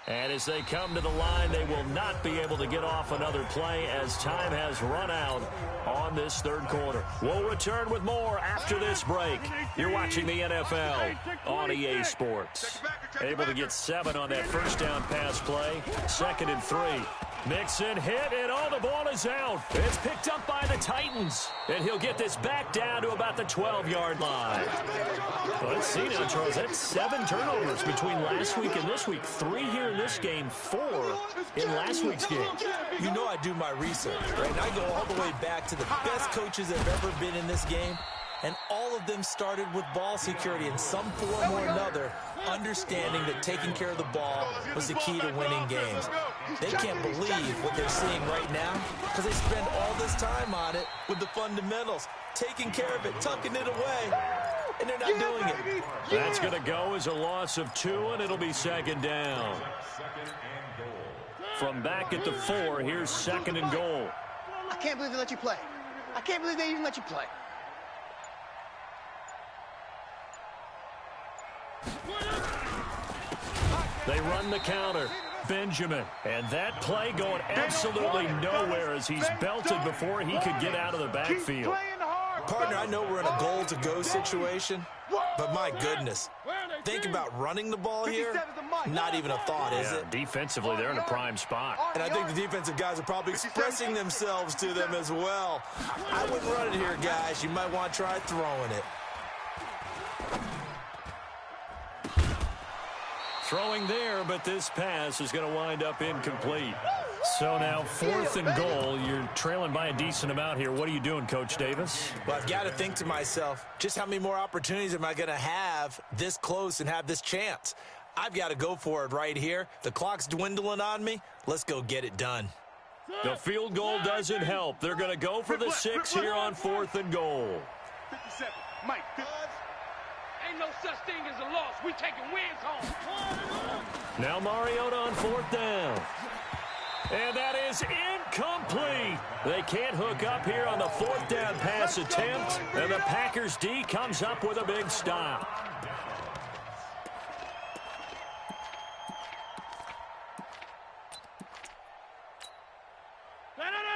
And as they come to the line, they will not be able to get off another play as time has run out on this third quarter. We'll return with more after this break. You're watching the NFL on EA Sports. Able to get 7 on that first down pass play. 2nd and 3. Mixon hit, and oh, the ball is out. It's picked up by the Titans, and he'll get this back down to about the 12-yard line. Let's see now, Charles. That's 7 turnovers between last week and this week. 3 here in this game, 4 in last week's game. You know I do my research, right? And I go all the way back to the best coaches that have ever been in this game, and all of them started with ball security in some form or another, understanding that taking care of the ball was the key to winning games. They can't believe what they're seeing right now because they spend all this time on it with the fundamentals, taking care of it, tucking it away, and they're not doing it. That's going to go as a loss of 2, and it'll be 2nd down. From back at the 4, here's 2nd and goal. I can't believe they let you play. I can't believe they even let you play. They run the counter. Benjamin. And that play going absolutely nowhere as he's belted before he could get out of the backfield. Partner, I know we're in a goal-to-go situation, but my goodness. Think about running the ball here. Not even a thought, is it? Defensively, they're in a prime spot. And I think the defensive guys are probably expressing themselves to them as well. I wouldn't run it here, guys. You might want to try throwing it. Throwing there, but this pass is going to wind up incomplete. So now 4th and goal. You're trailing by a decent amount here. What are you doing, Coach Davis? Well, I've got to think to myself, just how many more opportunities am I going to have this close and have this chance? I've got to go for it right here. The clock's dwindling on me. Let's go get it done. The field goal doesn't help. They're going to go for the 6 here on 4th and goal. 57. Mike. Ain't no such thing as a loss. We taking wins home. Now Mariota on 4th down. And that is incomplete. They can't hook up here on the 4th down pass attempt. And the Packers D comes up with a big stop.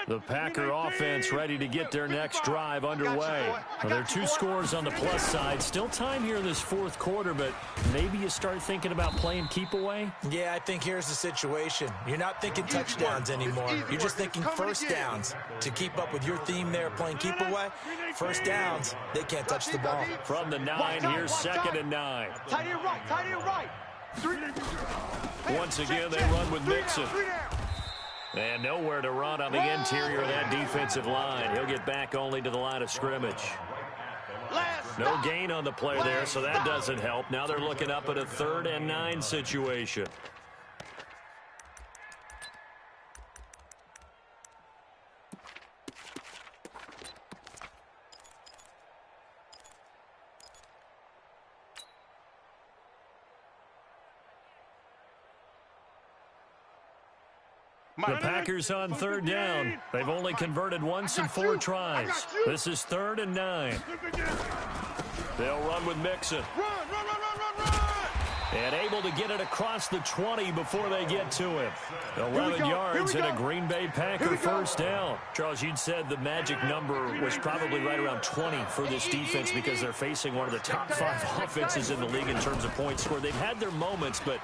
The Packer offense ready to get their next drive underway. Well, there are 2 scores on the plus side. Still time here in this 4th quarter, but maybe you start thinking about playing keep away? Yeah, I think here's the situation. You're not thinking touchdowns anymore. You're just thinking first downs. To keep up with your theme there, playing keep away, first downs, they can't touch the ball. From the 9, here's 2nd and 9. Tight end right, tight end right. Once again, they run with Mixon. And nowhere to run on the interior of that defensive line. He'll get back only to the line of scrimmage. Last No gain on the play there, so that doesn't help. Now they're looking up at a 3rd and 9 situation. The Packers on 3rd down. They've only converted once in 4 tries. This is 3rd and 9. They'll run with Mixon. And able to get it across the 20 before they get to him. 11 yards and a Green Bay Packer first down. Charles, you'd said the magic number was probably right around 20 for this defense because they're facing one of the top 5 offenses in the league in terms of points scored. They've had their moments, but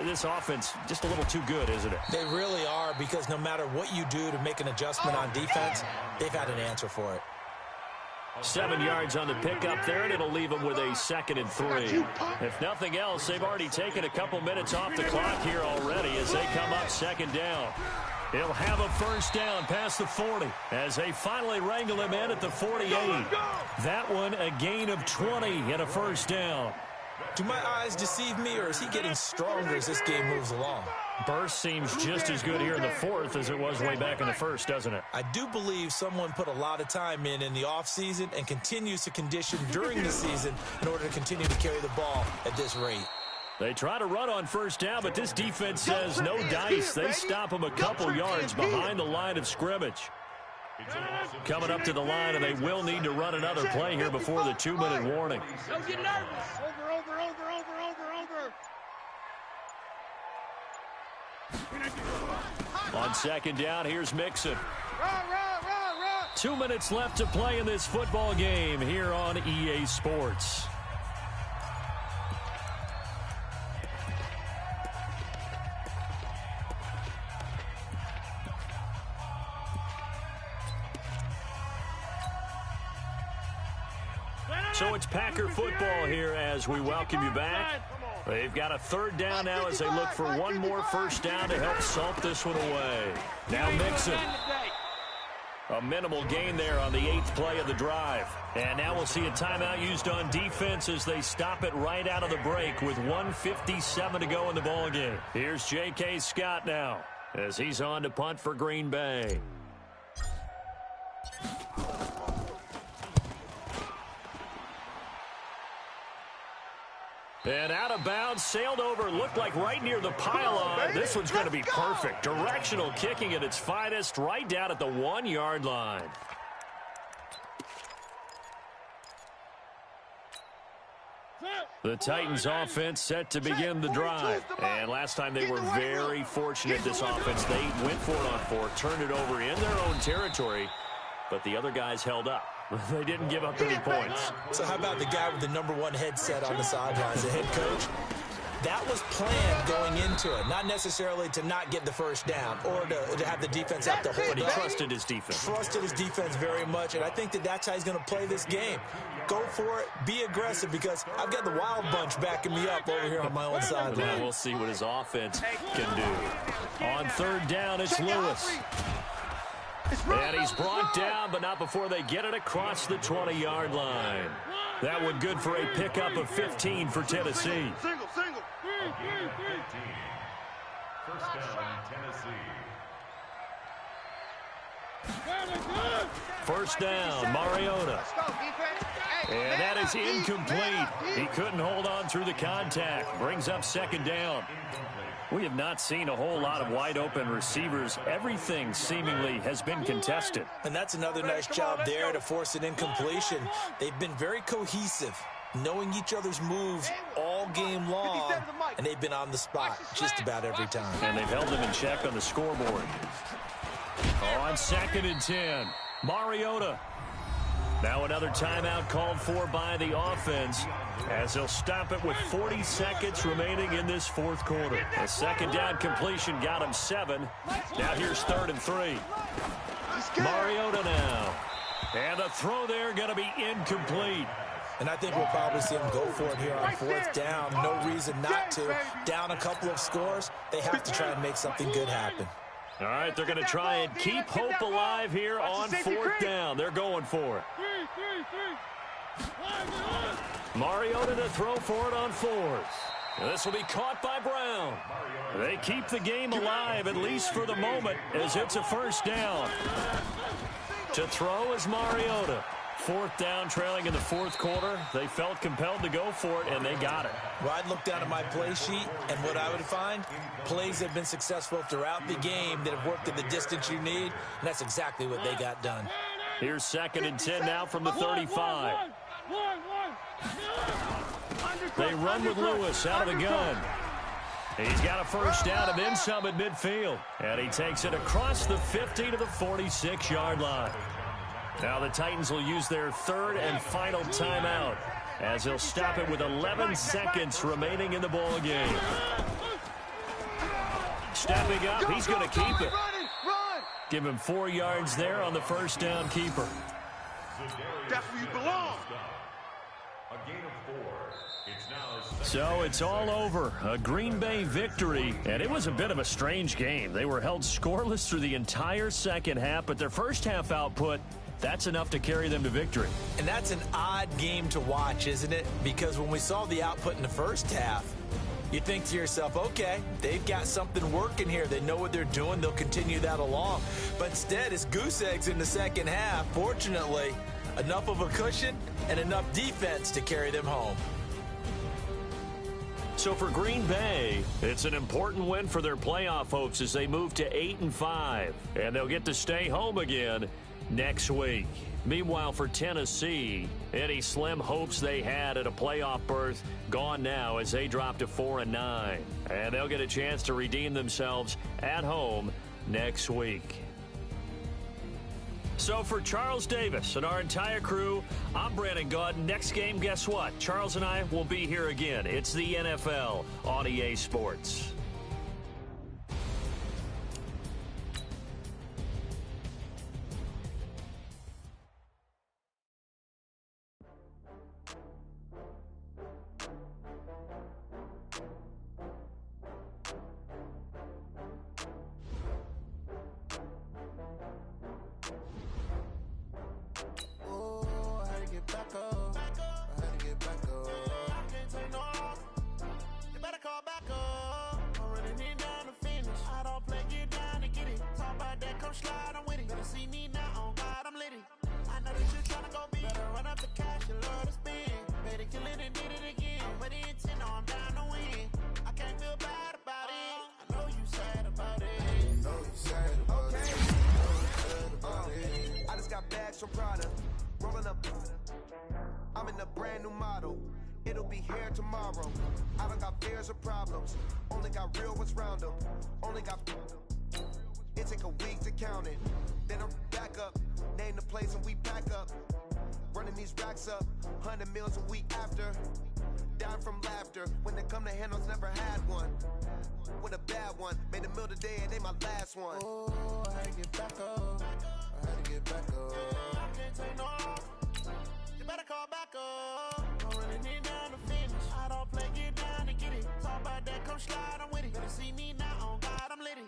this offense just a little too good, isn't it? They really are, because no matter what you do to make an adjustment on defense, they've had an answer for it. 7 yards on the pickup there, and it'll leave them with a 2nd and 3. If nothing else, they've already taken a couple minutes off the clock here already as they come up 2nd down. He'll have a first down past the 40 as they finally wrangle him in at the 48. That one a gain of 20 and a first down. Do my eyes deceive me, or is he getting stronger as this game moves along? Burst seems just as good here in the 4th as it was way back in the 1st, doesn't it? I do believe someone put a lot of time in the offseason and continues to condition during the season in order to continue to carry the ball at this rate. They try to run on first down, but this defense says no dice. They stop them a couple yards behind the line of scrimmage. Coming up to the line, and they will need to run another play here before the 2-minute warning. Don't get nervous. Over. On 2nd down, here's Mixon. 2 minutes left to play in this football game here on EA Sports. So it's Packer football here as we welcome you back. They've got a 3rd down now as they look for one more first down to help salt this one away. Now Mixon. A minimal gain there on the 8th play of the drive. And now we'll see a timeout used on defense as they stop it right out of the break with 1:57 to go in the ballgame. Here's J.K. Scott now as he's on to punt for Green Bay. And out of bounds, sailed over, looked like right near the pylon. This one's going to be perfect. Directional kicking at its finest, right down at the 1-yard line. The Titans offense set to begin the drive. And last time they were very fortunate, this offense. They went for it on 4, turned it over in their own territory, but the other guys held up. They didn't give up any points. So how about the guy with the #1 headset on the sidelines, the head coach? That was planned going into it, not necessarily to not get the first down or to have the defense have to hold up. But he trusted his defense. Trusted his defense very much, and I think that's how he's going to play this game. Go for it, be aggressive, because I've got the Wild Bunch backing me up over here on my own sideline. We'll see what his offense can do. On 3rd down, it's Lewis. And he's brought down, but not before they get it across the 20-yard line. That one good for a pickup of 15 for Tennessee. Single. First down, Tennessee. First down, Mariota. And that is incomplete. He couldn't hold on through the contact. Brings up 2nd down. We have not seen a whole lot of wide-open receivers. Everything seemingly has been contested. And that's another nice job there to force an incompletion. They've been very cohesive, knowing each other's moves all game long, and they've been on the spot just about every time. And they've held them in check on the scoreboard. On 2nd and 10, Mariota. Now another timeout called for by the offense as they'll stop it with 40 seconds remaining in this 4th quarter. A 2nd down completion got him 7. Now here's 3rd and 3. Mariota now. And the throw there going to be incomplete. And I think we'll probably see him go for it here on 4th down. No reason not to. Down a couple of scores, they have to try and make something good happen. All right, they're going to try and keep hope alive here on 4th down. They're going for it. Mariota to throw for it on fourth. This will be caught by Brown. They keep the game alive, at least for the moment, as it's a first down. To throw is Mariota. Fourth down, trailing in the fourth quarter. They felt compelled to go for it, and they got it. Well, I'd look down at my play sheet, and what I would find, plays that have been successful throughout the game that have worked at the distance you need, and that's exactly what they got done. Here's 2nd and 10 now from the 35. They run with Lewis out of the gun. He's got a first down and then some at midfield. And he takes it across the 50 to the 46-yard line. Now the Titans will use their third and final timeout as they'll stop it with 11 seconds remaining in the ball game. Stepping up, he's going to keep it. Give him 4 yards there on the first down keeper. That's where you belong. A gain of 4. So it's all over. A Green Bay victory, and it was a bit of a strange game. They were held scoreless through the entire second half, but their first half output, that's enough to carry them to victory. And that's an odd game to watch, isn't it? Because when we saw the output in the first half, you think to yourself, okay, they've got something working here. They know what they're doing. They'll continue that along. But instead, it's goose eggs in the second half. Fortunately, enough of a cushion and enough defense to carry them home. So for Green Bay, it's an important win for their playoff hopes as they move to 8-5. And they'll get to stay home again next week. Meanwhile, for Tennessee, any slim hopes they had at a playoff berth gone now as they drop to 4-9. And they'll get a chance to redeem themselves at home next week. So for Charles Davis and our entire crew, I'm Brandon Gaud. Next game, guess what? Charles and I will be here again. It's the NFL on EA Sports. I'm in a brand new model. It'll be here tomorrow. I don't got fears or problems. Only got real ones round them. Only got. It take a week to count it. Then I'm back up. Name the place and we pack up. Running these racks up. 100 meals a week after. Down from laughter. When they come to handles, never had one. With a bad one. Made a meal today and they my last one. Oh, I had to get back up. I had to get back up. I can't take no off. You better call back up. I'm running it down to finish. I don't play, get down and get it. Talk about that, come slide, I'm with it. Better see me now, on God, I'm litty.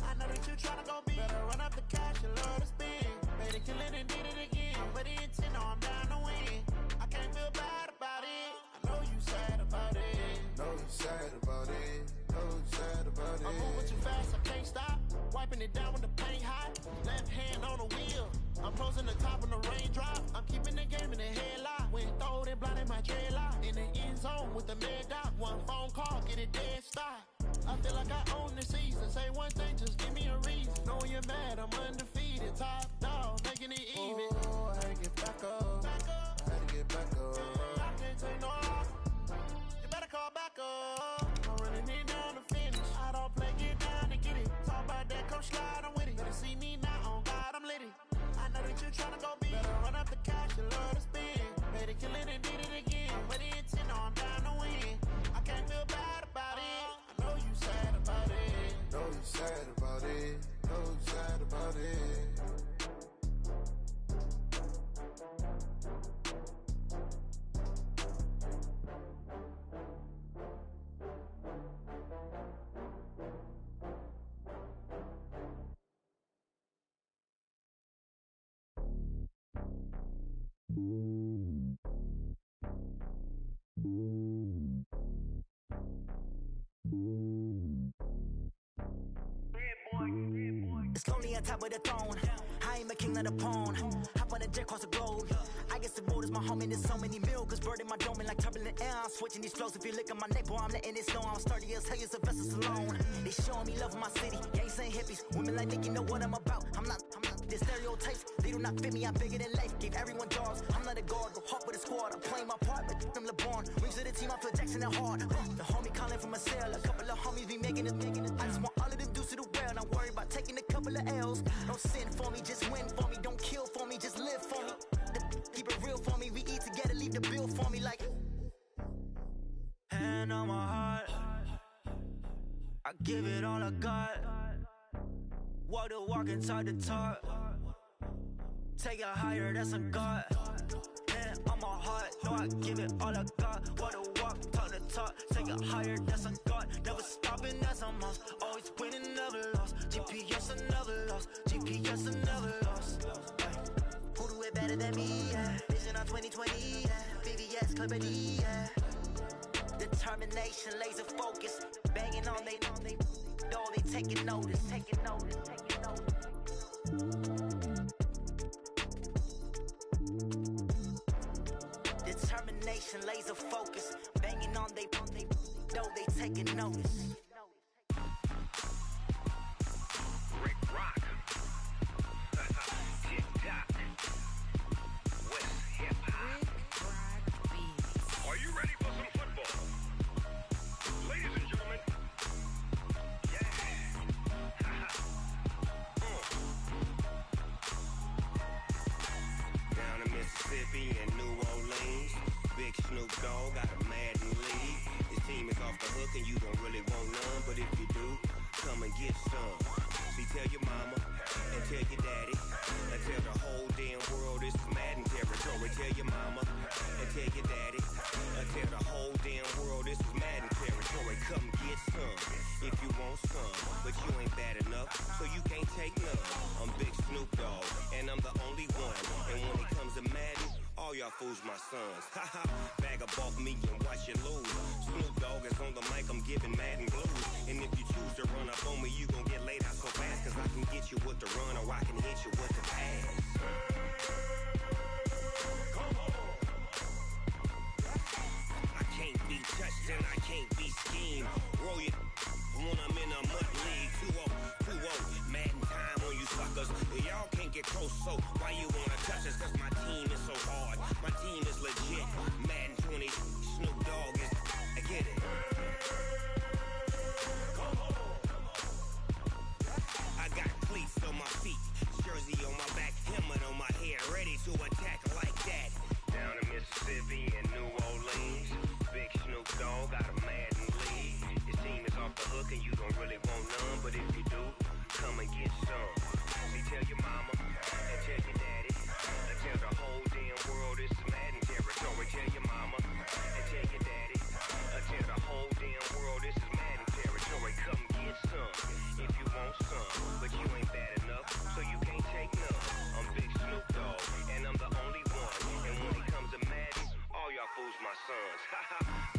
I know that you tryna go big. Better run up the cash, you love to spin. Better kill it and did it again. But the intent, no, I'm down to win. I can't feel bad about it. I know you sad about it. Know you sad about it. Know you sad about it. I'm moving too fast, I can't stop. Wiping it down when the paint hot. Left hand on the wheel. I'm closing the top when the raindrop. I'm keeping the game in the headlock. When throwed it, blinded my dreadlock. In the end zone with the mad dot. One phone call, get it dead stop. I feel like I own the season. Say one thing, just give me a reason. Knowing you're mad, I'm undefeated. Top dog, making it even. Oh, I had to get back up. I had to get back up. I can't take no off. You better call back up. I'm running it down to finish. I don't play, get down and get it. Talk about that, come slide, I'm with it. Better see me now, on God, I'm litty. I know that you tryna go big. Better run up the cash, you love to spin. Better kill it and did it again. But the intent, no, I'm down to win. I can't feel bad about it. I know you sad about it. Know you sad about it. Know you sad about it. It's lonely on top of the throne. I am a king of the pawn. Hop on a jet across the globe. I guess the road is my home and there's so many milk. Bird in my dome and like turbulent air. I'm switching these flows. If you look at my neck, boy, I'm letting it snow. I'm sturdy as hell, as a vessel alone. They showing me love in my city. Gangs saying hippies. Women like Nicky know what I'm about. I'm not the stereotypes. They do not fit me. I'm bigger than life. Gave everyone jobs. I'm not a guard. Go hard with a squad. I'm playing my part, but I'm LeBron. Rings to the team. I feel Jackson and hard. The homie calling from a cell. A couple of homies be making it. I just want all of them dudes to the well. Not worry about taking a couple of L's. Don't sin for me, just win for me. Don't kill for me, just live for me. Keep it real for me. We eat together, leave the bill for me like. Hand on my heart, I give it all I got. Walk the walk and talk the talk. Take it higher, that's a God. Hand on my heart, no, I give it all I got. Walk the walk, talk the talk. Take it higher, that's a God. Never stopping, that's a must. Always winning, never lost. GPS, I never lost. GPS, I never lost. Who do it better than me? Yeah. Vision on 2020. Yeah. VVS, Clarity. Yeah. Determination, laser focus. Banging on they know they taking notice. Taking notice. Taking notice. Determination, laser focus. Banging on they know they taking notice. Rick Rock. TikTok. West Hip Hop. Are you ready for some football? Ladies and gentlemen. Yeah. Down in Mississippi and New Orleans, Big Snoop Dogg got a Madden league. His team is off the hook and you don't really want none, but if you do, come and get some. See, tell your mama and tell your daddy and tell the whole damn world this is Madden territory. Tell your mama and tell your daddy and tell the whole damn world this is Madden territory. Come get some if you want some, but you ain't bad enough, so you can't take none. I'm Big Snoop Dogg and I'm the only one. And when it comes to Madden, all y'all fools my sons. Haha, bag up off me and watch you lose. Snoop Dogg is on the mic, I'm giving Madden blues. And if you choose to run up on me, you gon' get laid out so fast. Cause I can get you with the run or I can hit you with the pass. Come on. I can't be touched and I can't be schemed. Roll you when I'm in a mud league. 2-0, Madden time on you suckers. Y'all can't get close, so why you wanna touch us? Cause my team is so hard. My team is legit. Madden 20, Snoop Dogg is. I get it. Come on. I got cleats on my feet, jersey on my back, helmet on my head, ready to attack like that. Down in Mississippi and New Orleans, Big Snoop Dogg got a Madden league. His team is off the hook and you don't really want none, but if you do, come and get some. See, tell your mama and tell your daddy and tell the whole damn world this is Madden territory. Tell your mama and tell your daddy and tell the whole damn world this is Madden territory. Come get some if you want some, but you ain't bad enough, so you can't take none. I'm Big Snoop Dogg and I'm the only one. And when it comes to Madden, all y'all fools my sons.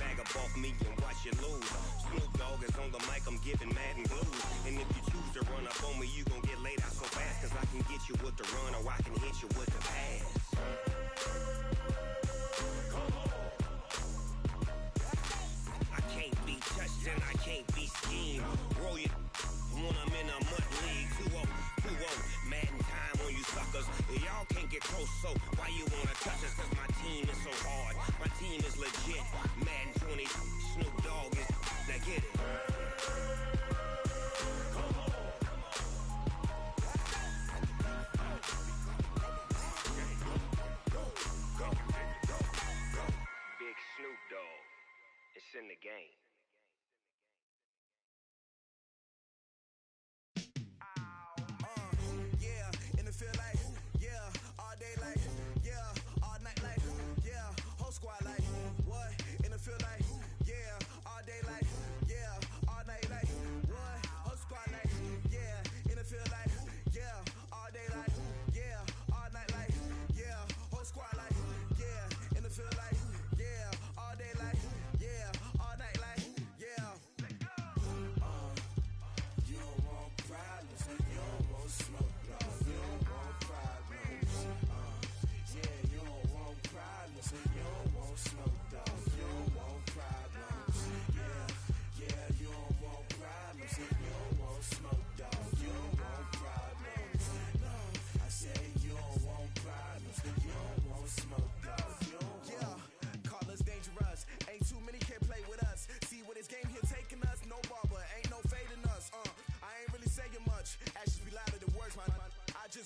Bag up off me and watch you lose. Snoop Dogg is on the mic, I'm giving Madden blues. And if you choose to run up on me, you gon' get laid out so fast. Cause I can get you with the run or I can hit you with the pass. Come on. I can't be touched and I can't be schemed. Roll you when I'm in a mud league. 2-0, Madden time on you suckers. Y'all can't get close, so why you wanna touch us? Cause my team is so hard. My team is legit. Madden 20, Snoop Dogg is. Now get it. Come on. Big Snoop Dogg, it's in the game. Yeah, in the field like, yeah, all day like, yeah, all night like, yeah, whole squad like, what? In the field like, yeah, all day like, yeah, all night like, what? Whole squad like, yeah, in the field like, yeah, all day like, yeah, all night like, yeah, whole squad like, yeah, in the field like, yeah, all day like, yeah, all night like, yeah. You don't want problems, you don't want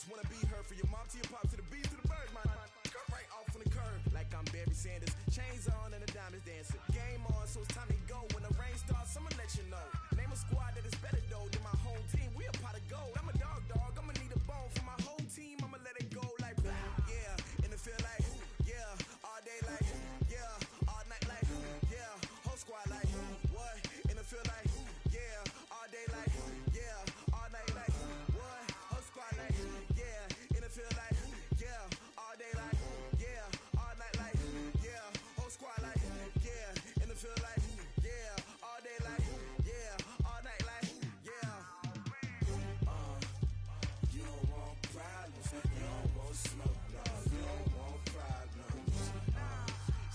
just wanna be heard. For your mom to your pop to the beat to the birds, my cut right off on the curb. Like I'm Barry Sanders, chains on and the diamonds dancing. Game on, so it's time to go. When the rain starts, I'ma let you know. Name a squad that is better though than my home team. We a pot of gold. I'm a dog. I'ma need a bone for my whole team. I'ma let it go like yeah. And it feel like yeah. All day like yeah. All night like yeah. Whole squad like what? And it feel like yeah. All day like yeah. All night like what? Whole squad like yeah. And it feel like yeah. All day like yeah. All night like yeah. Whole squad like yeah. And it feel like yeah. All day like yeah. All night like yeah. You don't want problems. You don't want smoke, dog. You don't want problems.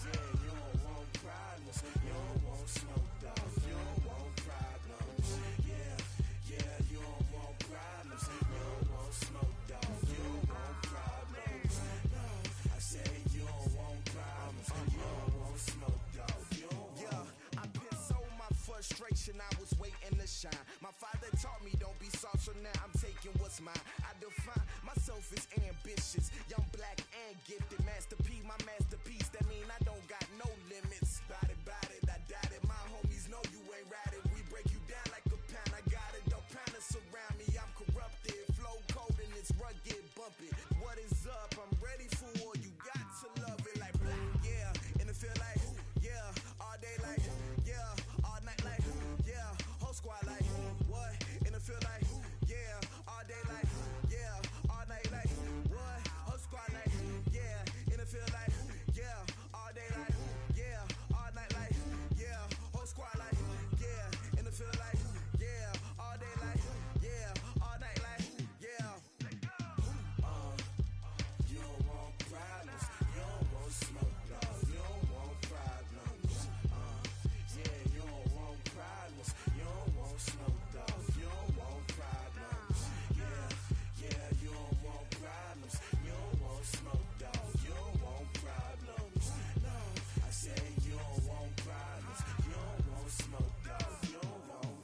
Yeah, you don't want problems. You don't want smoke, dog. You don't want problems. Yeah, you don't want problems. You don't want smoke, dog. You don't want problems. No, I say you don't want problems. You don't want smoke, dog. You don't want. Yeah, I pissed so my frustration. I was waiting to shine. My father taught me don't be soft, so now I'm taking what's mine. I define myself as ambitious, young, black, and gifted. Master P, my masterpiece. That mean I don't got no limits. Bout it, I doubt it. My homies know you ain't ratted. We break you down like a pound. I got it, don't pound to surround me. I'm corrupted, flow cold and it's rugged, bumpy. What is up? I'm ready for war. You got to love it like black, yeah. And it feel like yeah. All day like yeah. All night like yeah. Whole squad like what? And it feel like yeah. All day like yeah. All night like what? Whole squad like yeah. And it feel like yeah. All day like yeah. All night like yeah. Whole squad like yeah. And it feel like yeah. All day like yeah. All night like yeah. You don't want problems. You don't want smoke, dog. You don't want problems. Yeah, you don't want problems. You don't want smoke, dog. You don't want problems. Yeah, you don't want problems. You don't want smoke, dog. You don't want problems. No, I say you don't want problems. You don't want smoke, dog. You don't want.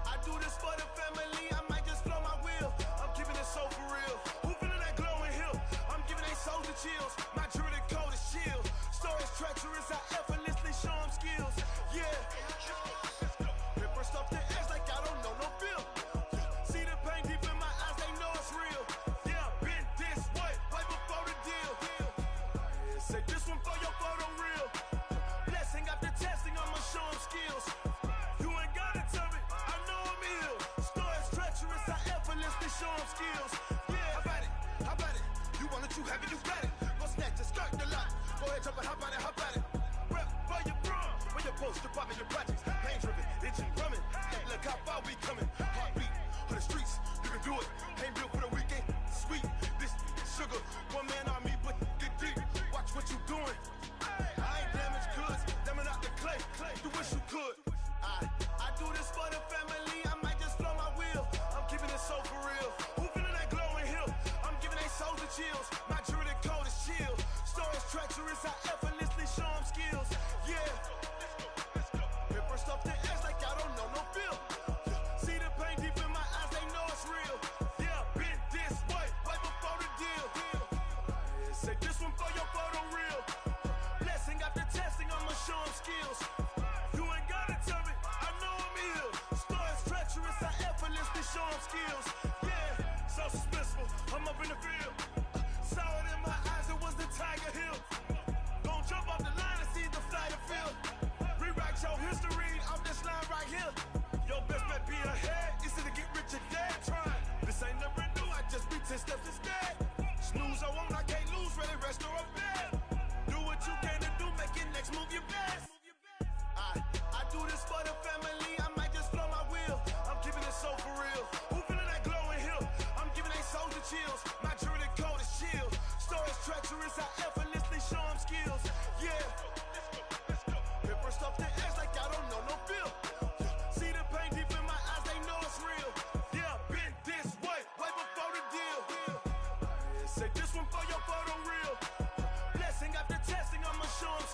I do this for the family. I might just blow my wheel. I'm keeping it so for real. Who feeling that glowing hill? I'm giving they soldier chills. My jewelry cold is chill. Stories treacherous. I effortlessly show them skills. Yeah. Ripper stuff the edge like I don't know no feel. See the pain deep in my eyes. They know it's real. Yeah, been this way right before the deal. Say this one for your photo real. Blessing after testing. I'ma show them skills. You ain't gotta tell me, I know I'm ill. Stories treacherous, I effortlessly show them skills. Yeah, how about it? You want it, you have it, you got it. Go snatch it, skirt the lot. Go ahead, jump it, hop on it. Rep for your brum, for your poster, popping your projects. Pain driven, itching, drumming. Look how far we coming. Heartbeat for the streets, you can do it. Ain't built for the weekend, sweet. This sugar, one man army, but get deep. Watch what you doing. I ain't damaged goods, damn out the clay. You wish you could. I do this for the family. I might just blow my wheel. I'm keeping it so for real. Who feeling that glowing hill? I'm giving they soldier chills. My jewelry cold is chill. Stories treacherous. I effortlessly show them skills. Yeah. Ripper stuff the edge like I don't know no feel. See the pain deep in my eyes. They know it's real. Yeah, been this way right before the deal. Say this one for your photo real. Blessing after testing. I'ma show them skills. You ain't gotta tell me, I know I'm ill. Stories treacherous, I effortlessly show them skills. Yeah, so suspenseful, I'm up in the field. Saw it in my eyes, it was the Tiger Hill. Gon' jump off the line and see the flight of field.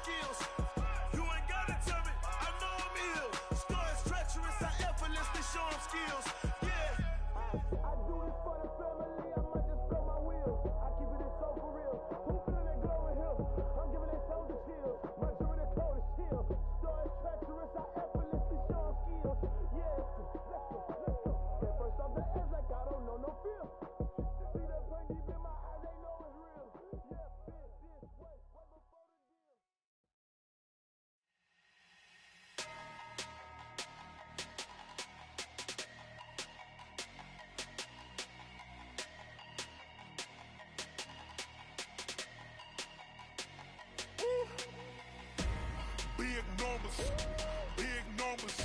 skills. You ain't gotta tell me, I know I'm ill. Stories treacherous, I effortlessly show them skills. Yeah. I do this for the family, I might just blow my wheel. I keep it so for real. Who feeling that glowing hill? I'm giving it soldier chills. My jewelry the coldest chill. Stories treacherous, I effortlessly show them skills. Yeah, let's go. Get first off the edge like I don't know no fear. See that pain deep in my eyes, they know it's real. Yeah, this way, right before the deal. Big numbers, big numbers.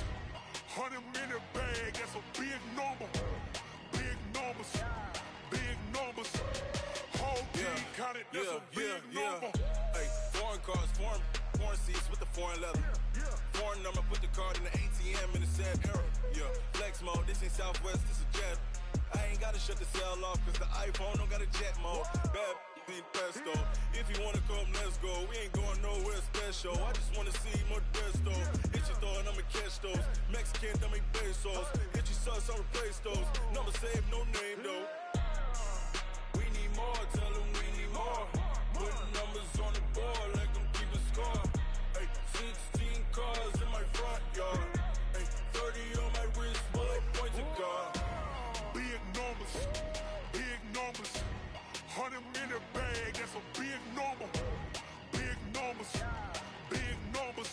100-minute bag, that's a big number. Big numbers, big numbers. Whole team counted, that's a big number. Hey, foreign cars, foreign seats with the foreign leather. Foreign number, put the card in the ATM in the sad era. Yeah, flex mode, this ain't Southwest, this is jet. I ain't gotta shut the cell off, cause the iPhone don't got a jet mode. Bad ain't pesto. If you wanna come, let's go. We ain't going nowhere special. I just wanna see Modesto. Hit your thought, I'ma catch those. Mexican, dummy pesos. Hit your sauce, I'll replace those. Number save, no name though. We need more, tell them we need more. Putting numbers on the board, like them keep a score. Hey, 16 cars in my front yard. Hey, 30 on my wrist, while I point to God. Big numbers, big numbers. 100-minute bag, that's a big number. Big numbers, big numbers.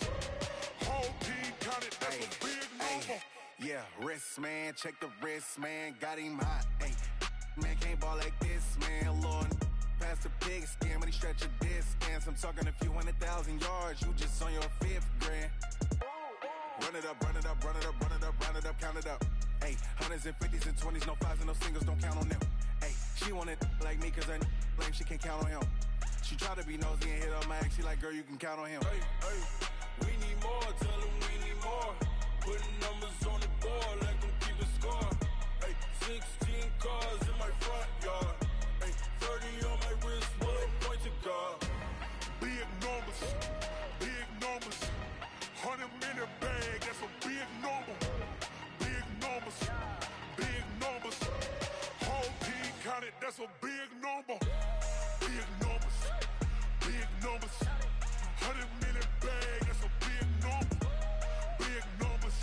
Whole team counted, that's a big number. Yeah, wrist man, check the wrist man, got him hot. Ay, man can't ball like this, man. Lord, past the pig skin, but he stretch a distance. I'm talking a few 100,000 yards, you just on your 5th grand. Run it up, run it up, run it up, run it up, run it up, count it up. Ay, 100s and 50s and 20s, no 5s and no singles, don't count on them. Ay, she want it like me, cause her lame, she can't count on him. She try to be nosy and hit on my ex, she like, girl, you can count on him. Hey, hey, we need more, tell them we need more. Putting numbers on the board, like them keep a score. Hey, 16 cars in my front yard. Hey, 30 on my wrist, while I point to God. Big numbers, big numbers. 100-minute bag, that's a big number. Big numbers, big numbers. Whole team counted, that's a big number. Big numbers, big numbers. 100-minute bag, that's a big number. Big numbers,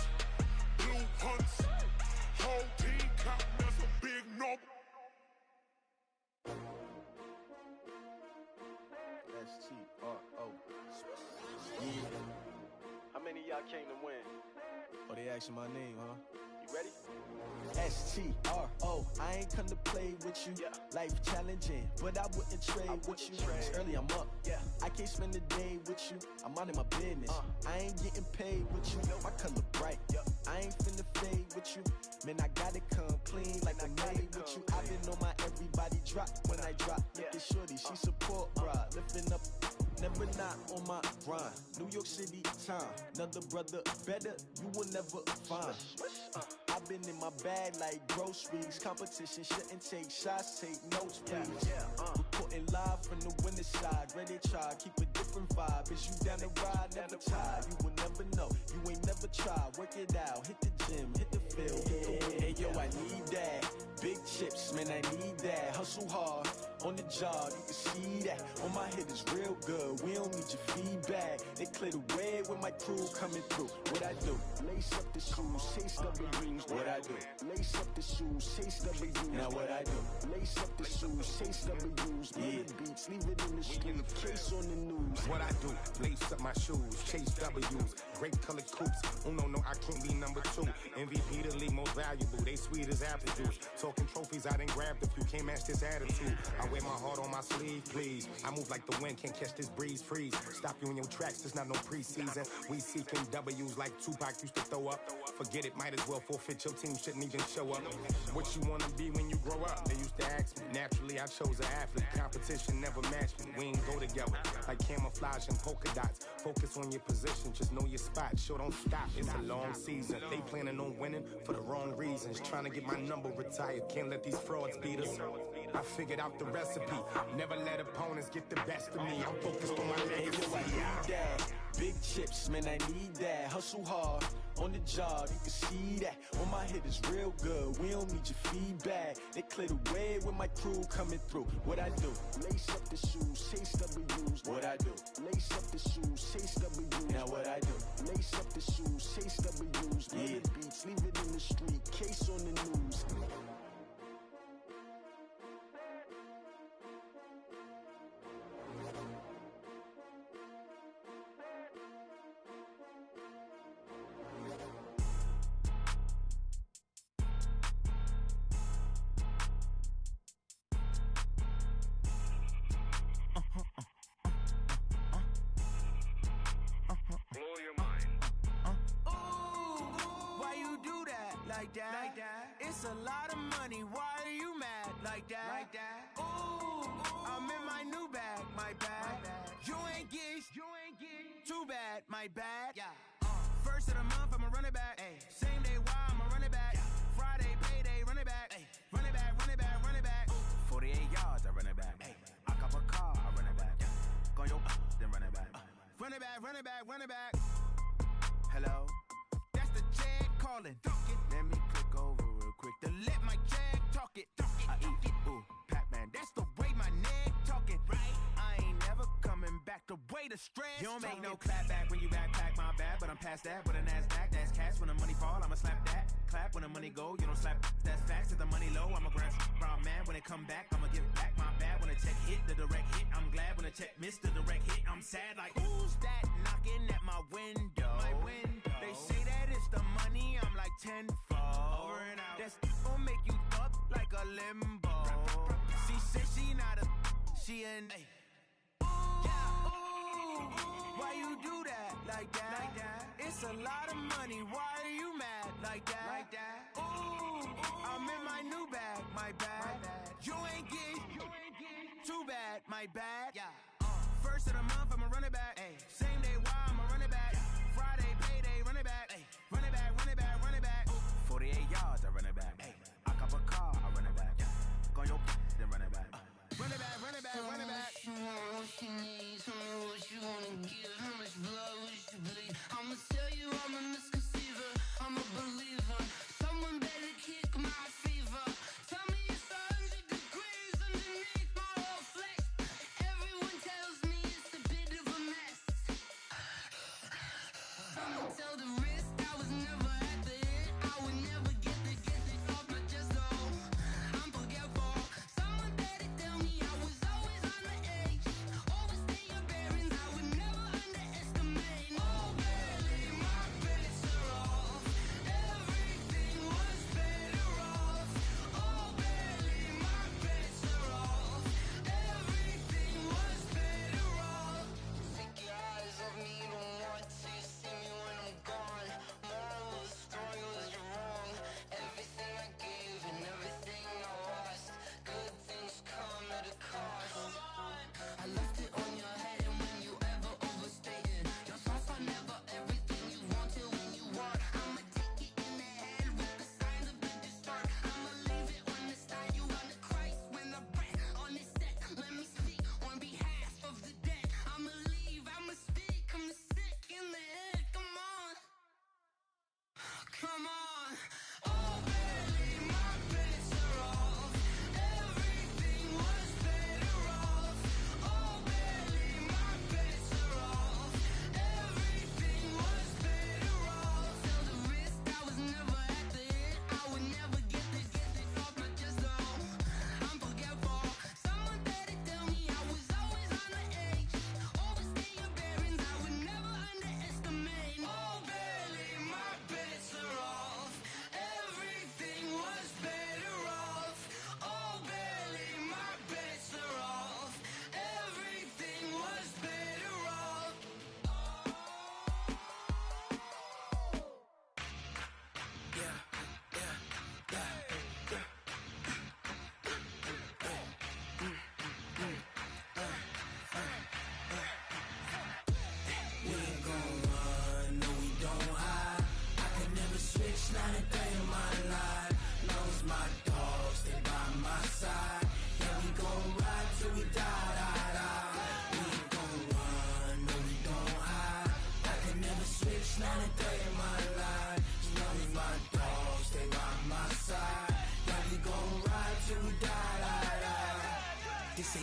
blue hunts. Whole team counting, that's a big number. S-T-R-O. How many of y'all came to win? Oh, they asking my name, huh? You ready? S-T-R-O, I ain't come to play with you. Life challenging, but I wouldn't trade with you. It's early, I'm up. I can't spend the day with you. I'm out of my business. I ain't getting paid with you. My color bright. I ain't finna fade with you. Man, I gotta come clean like I made with you. I been on my everybody drop when I drop. Look at shorty, she support, bruh. Lifting up, never not on my grind. New York City time, another brother better, you will never find. I've been in my bag like groceries. Competition shouldn't take shots, take notes, please. Reporting live from the winner side. Ready to try, keep a different vibe. Is you down the ride, never tired. You will never know, you ain't never tried. Work it out, hit the gym, hit the field, hit the wheel. Hey yo, I need that. Big chips, man, I need that. Hustle hard, on the job, you can see that. On my head is real good, we don't need your feedback. They clear the way with my crew coming through. What I do? Lace up the shoes, chase W's. What I do? Lace up the shoes, chase W's. Now what I do? Lace up the shoes, chase W's. Yeah, beats, leave it in the street, case on the news. What I do? Lace up my shoes, chase W's. Great colored coops. Oh no, I can't be number 2. MVP the league most valuable. They sweet as apple juice. Talking trophies, I done grabbed a few. Can't match this attitude. I wear my heart on my sleeve, please. I move like the wind, can't catch this breeze. Freeze. Stop you in your tracks. There's not no preseason. We seeking W's like Tupac used to throw up. Forget it, might as well forfeit. Your team shouldn't even show up. What you wanna be when you grow up? They used to ask me. Naturally, I chose an athlete. Competition never matched me. We ain't go together like camouflage and polka dots. Focus on your position, just know your spot. Sure, don't stop. It's a long season. They planning on winning for the wrong reasons. Trying to get my number retired. Can't let these frauds beat us. I figured out the recipe. Never let opponents get the best of me. I'm focused on my legacy. I need that. Big chips, man, I need that. Hustle hard on the job, you can see that. On my hit is real good. We don't need your feedback. They clear the way with my crew coming through. What I do? Lace up the shoes, chase W's. What I do? Lace up the shoes, chase W's. Now what I do? Lace up the shoes, chase W's. Yeah. The beats, leave it in the street. Case on the news. It's a lot of money, why are you mad like that? Ooh, I'm in my new bag, my bad. You ain't get too bad, my bad. First of the month, I'ma run it back. Same day, why I'ma run it back. Friday, payday, run it back. Run it back, run it back, run it back. 48 yards, I run it back. I cop a car, I run it back. Go your then run it back. Run it back, run it back, run it back. Hello? That's the jag calling. Let me click over real quick to let my jag talk it. I eat it, ooh, Pac-Man. That's the way my neck talking. Right? I ain't never coming back. The way the stress. You don't make no clap back when you backpack, my bad. But I'm past that with a NASDAQ. That's cash. When the money fall, I'ma slap that. Clap when the money go, you don't slap. That's facts. If the money low, I'ma grab brown man. When it come back, I'ma give back my bad. When the check hit, the direct hit. I'm glad when the check missed the direct hit. I'm sad like, who's that knocking at my window? My window. They say that it's the money, I'm like tenfold. Over and out. That's gon' make you up like a limbo. She said she not a, she an. Ooh, why you do that like that? It's a lot of money, why are you mad like that? Ooh, I'm in my new bag, my bad. You ain't get too bad, my bad. First of the month, I'ma run it back. Same day, why I'ma run it back. Friday, payday, run it back. Run it back, run it back, run it back. 48 yards, I run it back. I cop a car, I run it back. Go your then run it back. Run it back, run it back, run it back. Tell me what you need, tell me what you wanna give. How much blood would you bleed? I'ma tell you I'm a misconceiver, I'm a believer. Someone better kick my fever. Tell me it's 100 degrees underneath my whole flesh. Everyone tells me it's a bit of a mess. I'ma tell the risk I was never at the end. I would never get the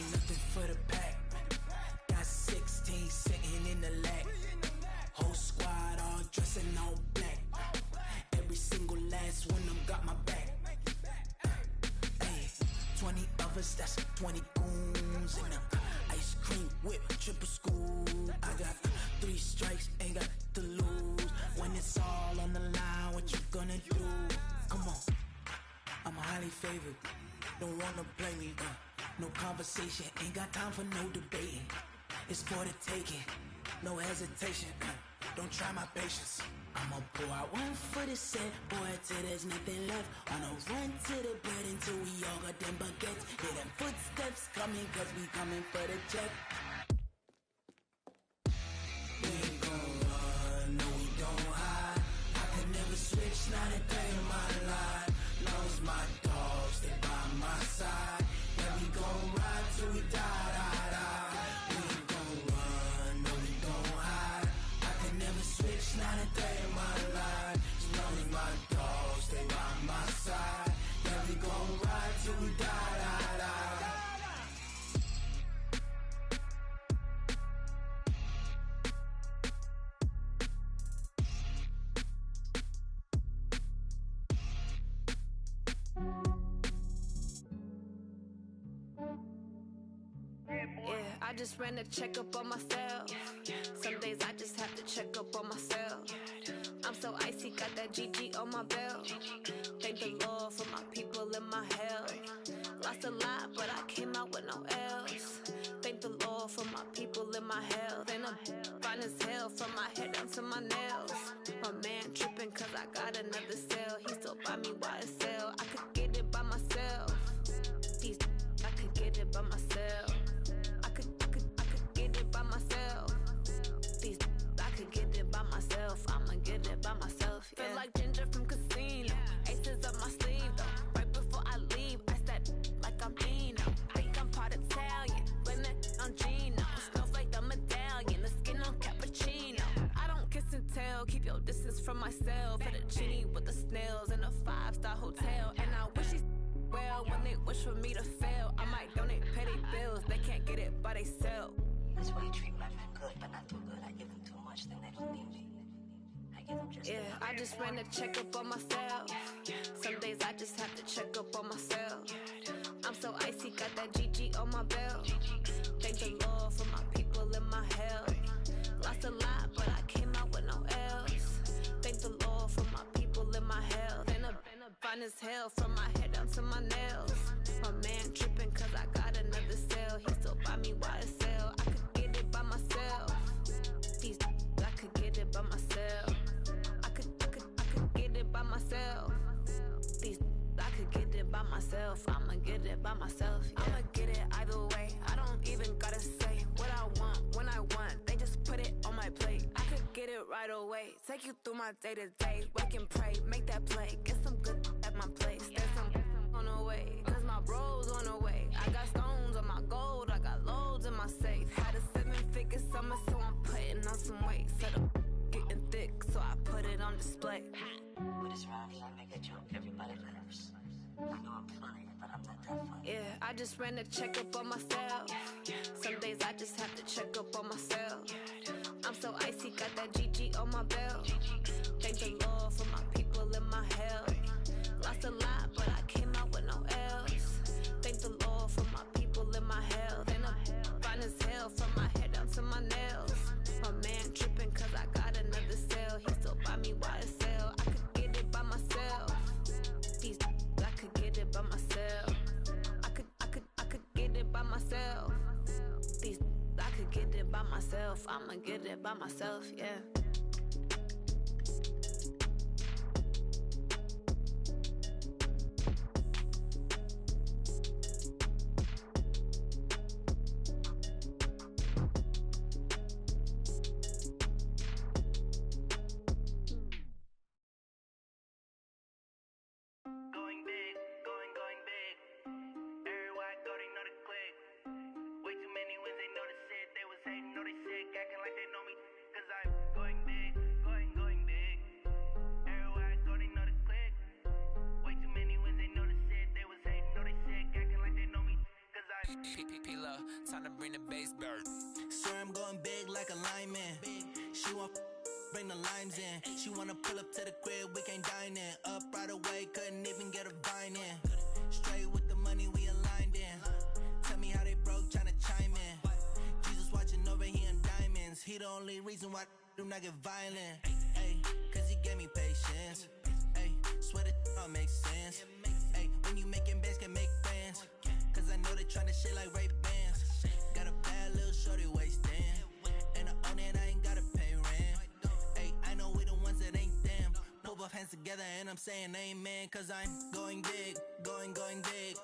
ain't nothing for the pack. Got 16 sitting in the lag. Whole squad all dressing all black. Every single last one of them got my back. 20 of us, that's 20 goons in the ice cream whip, triple school. I got 3 strikes, ain't got to lose. When it's all on the line, what you gonna do? Come on, I'm highly favored. Don't wanna play me, no conversation, ain't got time for no debating. It's for the taking, no hesitation. Don't try my patience. I'ma pour out one for the set, boy, till there's nothing left. On a run to the bread until we all got them baguettes. Hear them footsteps coming, cause we coming for the check. We ain't gon' run, no we don't hide. I could never switch, not a day in my life. Long as my dogs, they by my side. Yeah, we gon' ride till we die, die, die. We ain't gon' run, no we don't hide. I could never switch, not a day in my life. As long as my dogs, they by my side. Yeah, we gon' ride till we die, die, die. Yeah, I just ran a checkup on myself. Some days I just have to check up on myself. I'm so icy, got that GG on my belt. Thank the Lord for my people and my health. Lost a lot, but I came out with no else. Thank the Lord for my people and my health. And I'm fine as hell from my head down to my nails. My man tripping cause I got another cell. He still buy me YSL. I could get it by myself. These I could get it by myself. I could get it by myself. These I could get it by myself. I'ma get it by myself. Yeah. Feel like Ginger from Casino. Aces up my sleeve though. Right before I leave, I said like I'm Dino. Think I'm part Italian, blame that on Gino. Smells like the medallion, the skin on cappuccino. I don't kiss and tell, keep your distance from myself. Fettuccine with the snails in a 5-star hotel. And I wish he's well when they wish for me to fail. I might donate petty bills, they can't get it by themselves. That's why you treat my friend good, but not too good. I give them too much, then they don't need me. I give them just yeah, I just ran a checkup on myself. Some days I just have to check up on myself. I'm so icy, got that GG on my belt. Thank the Lord for my people and my health. Lost a lot, but I came out with no else. Thank the Lord for my people and my health. And I'm fine as hell from my head down to my nails. My man tripping cause I got another cell. He still buy me YSL. I could get it by myself. These I could get it by myself. I could get it by myself. These I could get it by myself. I'ma get it by myself. Yeah. I'ma get it either way. I don't even gotta say what I want when I want. They just put it on my plate. I could get it right away. Take you through my day to day. Wake and pray, make that play. Get some good at my place. There's some on the way, cause my bro's on the way. I got stones on my gold. I got loads in my safe. Had a 7-figure summer, so I'm putting on some weight. Set up getting thick, so I put it on display. What is wrong here? Make it joke everybody laughs. I know I'm funny, but I'm not that funny. Yeah, I just ran a checkup on myself. Some days I just have to check up on myself. I'm so icy, got that GG on my belt. Thank the Lord for my people and my health. Lost a lot, but I came out with no else. Thank the Lord for my people and my health. And I'm fine as hell from my head down to my nails. My man tripping cause I got another cell. He still buy me YSL. I could get it by myself. These I could get it by myself. I could get it by myself. These I could get it by myself. I'ma get it by myself, yeah. Time to bring the bass bird. Swear I'm going big like a lineman. She want bring the limes in. She wanna pull up to the crib, we can't dine in. Up right away, couldn't even get a vine in. Straight with the money we aligned in. Tell me how they broke, tryna chime in. Jesus watching over, he in diamonds. He the only reason why I do not get violent. Ay, cause he gave me patience. Ay, swear that all makes sense. Ay, when you making bands, can make friends. Cause I know they tryna shit like Ray-Bans. Got a bad little shorty wasting. And I own it, I ain't gotta pay rent. Ay, I know we the ones that ain't them. Put both hands together and I'm saying amen. Cause I'm going big, going big.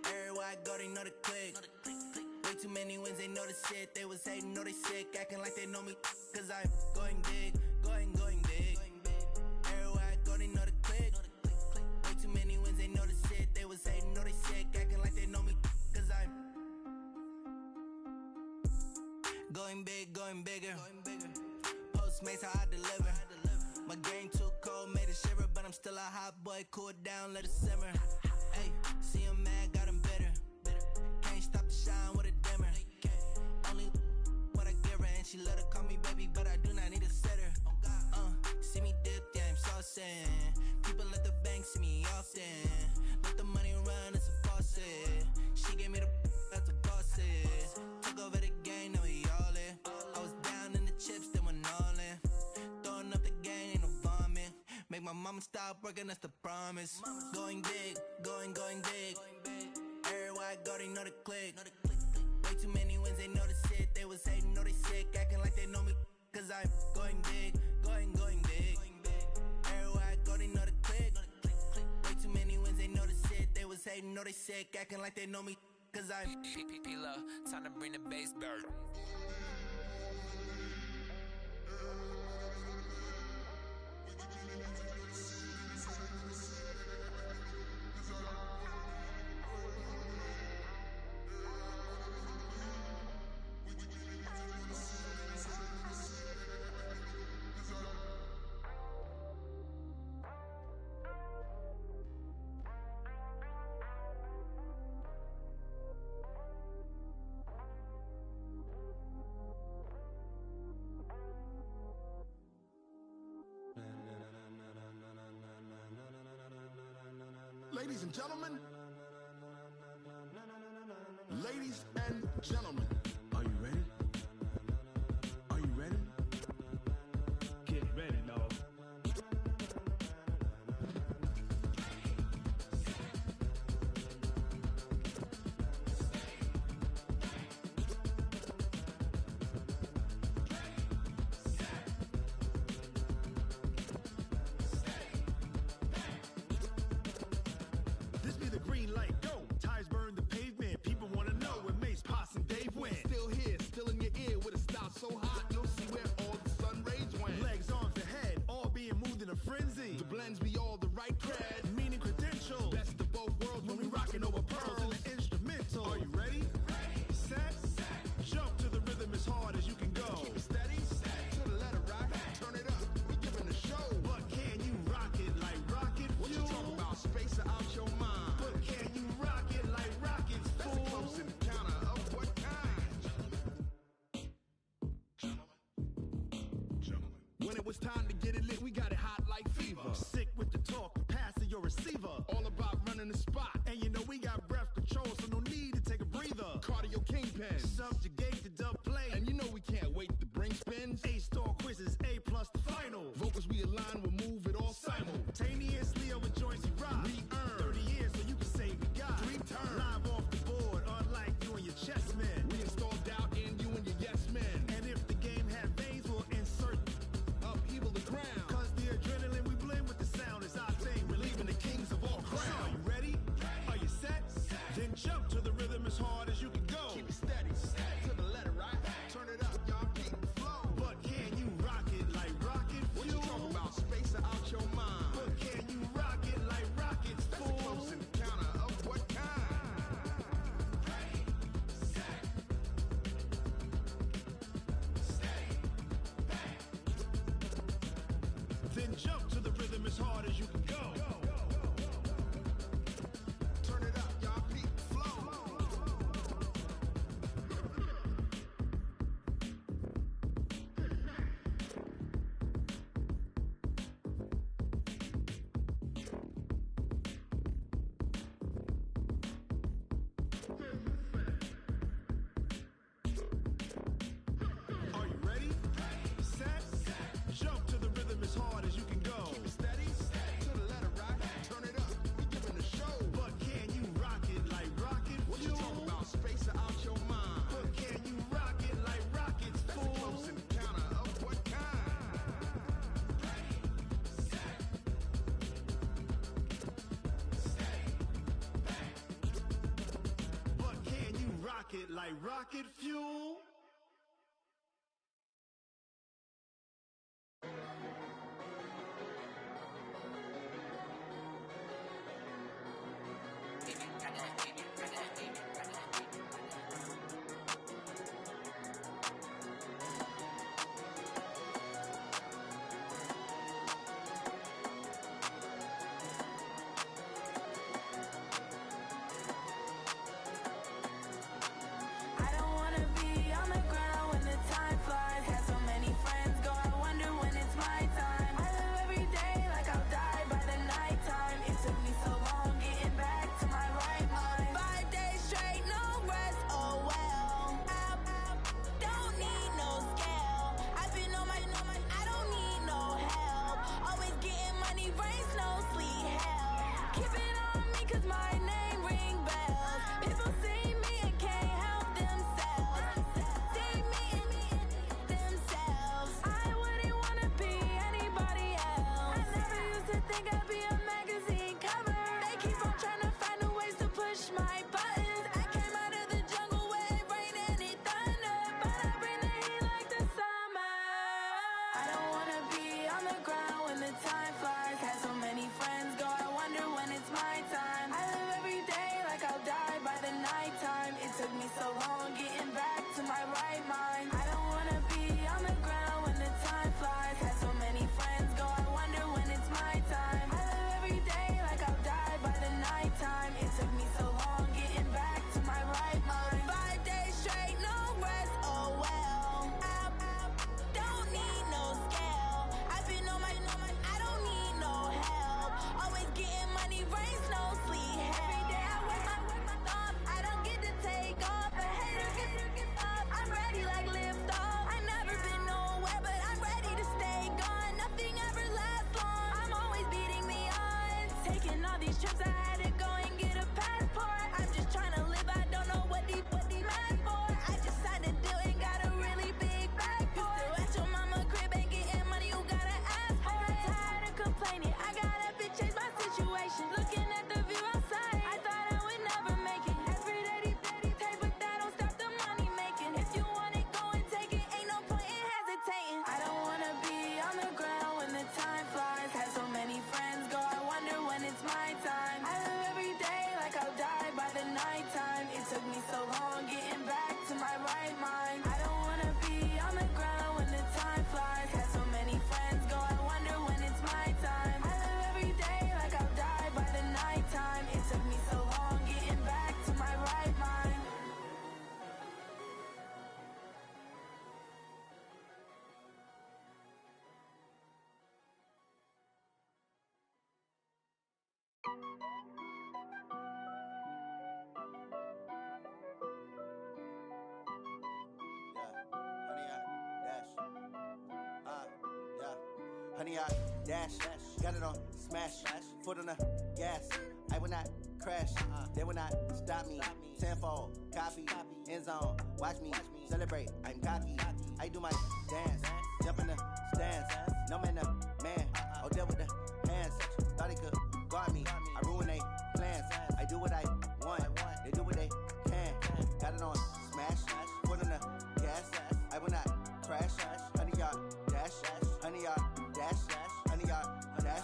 Everywhere I go, they know the click. Way too many wins, they know the shit. They was hating, know they sick, acting like they know me. Cause I'm going big, going big. Everywhere I go, they know the click. Way too many wins, they know the shit. They was hating, know they sick, acting like they know me. Cause I'm going big, going bigger. Postmates how I deliver. My game too cold, made it shiver. But I'm still a hot boy, cool it down, let it simmer. Hey, see him mad, got him bitter. Can't stop the shine with a dimmer. Only what I give her, and she let her call me baby, but I do not need a sitter. See me dip, yeah, I'm saucing. People at the bank see me often. Let the money run, it's a faucet. She gave me the that's a faucet. Took over the game, now we all in. I was down in the chips, then went all in. Throwing up the game, ain't no vomit. Make my mama stop working, that's the promise. Going big, going big. Everywhere I go, they know the click. Way too many wins, they know the shit. They was hating, know they sick, acting like they know me. Cause I'm going big, going big. Everywhere I go, they know the click. Way too many wins, they know the shit. They was hating, know they sick, acting like they know me. Cause I'm time to bring the bass bird. Ladies and gentlemen, ladies and gentlemen, are you ready? Are you ready? Get ready, dog. This be the green light, go. Tires burn the pavement. People wanna know where Mace, Poss, and Dave went. Still here, still in your ear with a style so hot, you'll see where all the sun rays went. Legs, arms, and head, all being moved in a frenzy. The blends be all the right cred, meaning credentials. Best of both worlds when we rockin' over pearls in the instrumental. Are you ready? Set, jump to the rhythm as hard as you can go. Keep it steady, to the letter right. Turn it up, we giving a show. But can you rock it like rocket fuel? What you talking about? Space out your mind. But can you rock it like rockets, fool? That's a close encounter of what kind? When it was time to get it lit, we got it hot like fever. Sick with the talk, pass to your receiver. All about running the spot. And you know we got breath control, so no need to take a breather. Cardio kingpin, subjugate the dub play. And you know we can't wait to bring spins. A-star quizzes, A+ the final. Vocals we align, we'll move it all simultaneously over joints you rock. We earn 30 years so you can say we got 3 turns. Live off the board, unlike you and your chess men. We install doubt in you and your yes men. And if the game had veins, we'll insert upheaval the ground. Cause the adrenaline we blend with the sound is our thing. We're leaving the kings of all crowns. So are you ready? Are you set? Then jump to the rhythm as hard as you can go. Keep it steady, to the letter right. Turn it up, y'all. it like rocket fuel. Honey, I dash, got it on smash, foot on the gas. I will not crash, they will not stop me. Tenfold, copy, end zone, watch me celebrate. I'm cocky, I do my dance, jump in the stands. No man, no man, I'll deal with the hands. Thought he could guard me, I ruin they plans. I do what I want, they do what they can. Got it on smash, foot on the gas. I will not crash, honey, y'all dash, honey, y'all dash, honey, y'all dash,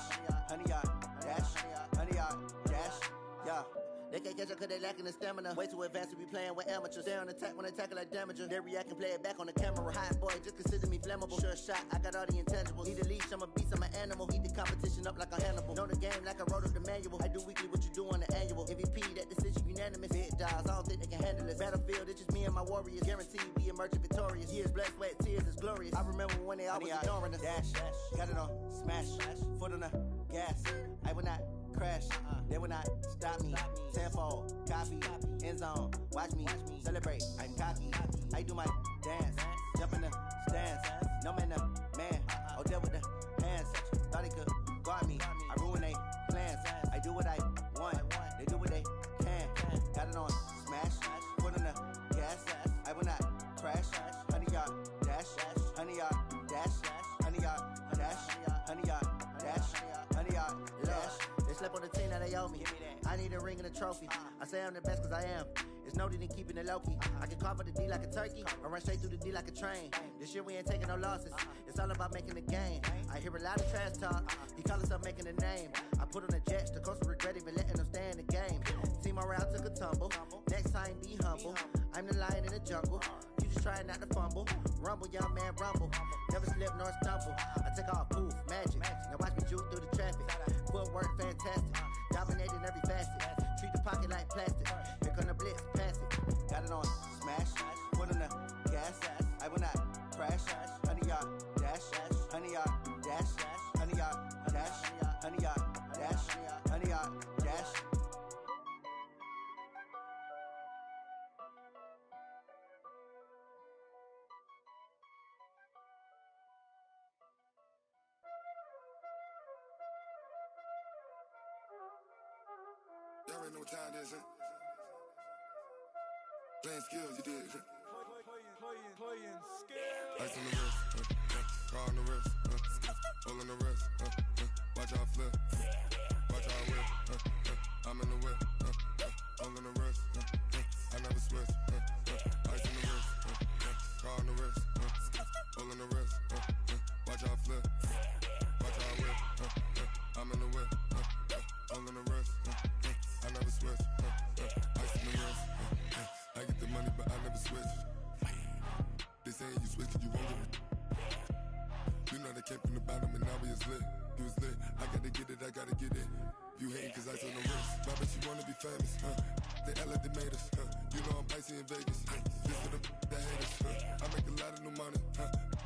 honey, y'all dash, honey, y'all dash, yeah. They can't catch up cause they lacking the stamina. Way too advanced to be playing with amateurs. Stay on attack when they tackle like damager. They react and play it back on the camera. Hot boy, just consider me flammable. Sure shot, I got all the intangibles. Need a leash, I'm a beast, I'm an animal. Heat the competition up like a Hannibal. Know the game like I wrote up the manual. I do weekly what you do on the annual. MVP, that decision unanimous. Big dials, I don't think they can handle this. Battlefield, it's just me and my warriors. Guaranteed we emerging victorious. Years, blood, sweat, tears, is glorious. I remember when they always ignoring us. Dash, got it on smash, foot on the gas. I will not crash, they will not stop me. Tenfold, copy, end zone, watch me celebrate. I'm cocky, I do my dance, jump in the stands. No man, no man, I'll deal with the hands. Thought he could guard me, I ruin they plans. I do what I want, they do what they can. Got it on smash, foot on the gas. I will not crash, honey, y'all dash, honey, y'all dash, honey, y'all dash, honey, y'all dash, honey, y'all dash. Slept on the team that they owe me. I need a ring and a trophy. I say I'm the best cause I am. It's know that they keeping it low-key. I can carve up the D like a turkey, or run straight through the D like a train. This year we ain't taking no losses. It's all about making the game. I hear a lot of trash talk. He call himself making a name. I put on the Jets, the coach will regret even letting them stay in the game. Team around took a tumble. Next time be humble. I'm the lion in the jungle. You just trying not to fumble. Rumble, young man, rumble. Never slip nor stumble. I take off, poof, magic. Now watch me juke through the traffic. Footwork fantastic. Dominating every facet. Treat the pocket like plastic. Here come the blitz, pass it. Got it on smash, foot on the gas. I will not crash. 100-yard dash, 100-yard dash, 100-yard dash, 100-yard dash, 100-yard dash. Y'all already know what time it is, huh? Playing skills, you did. Playing skills. Ice on the wrist, car on the wrist, hole on the wrist, watch how I flip, watch how I whip, I'm in the whip, hole on the wrist, I never switch, ice on the wrist, car on the wrist, hole on the wrist, watch how I flip, watch how I whip, I'm in the whip, hole on the wrist, I never switch, ice on the wrist, I get the money but I never switch. They saying you switch 'cause you won't get it. You know they came from the bottom and now we is lit. You was lit, I gotta get it, I gotta get it. You hating 'cause ice on the wrist. Why bet you wanna be famous, They Ella, they made us, You know I'm icy in Vegas, This for the that hate us, I make a lot of new money,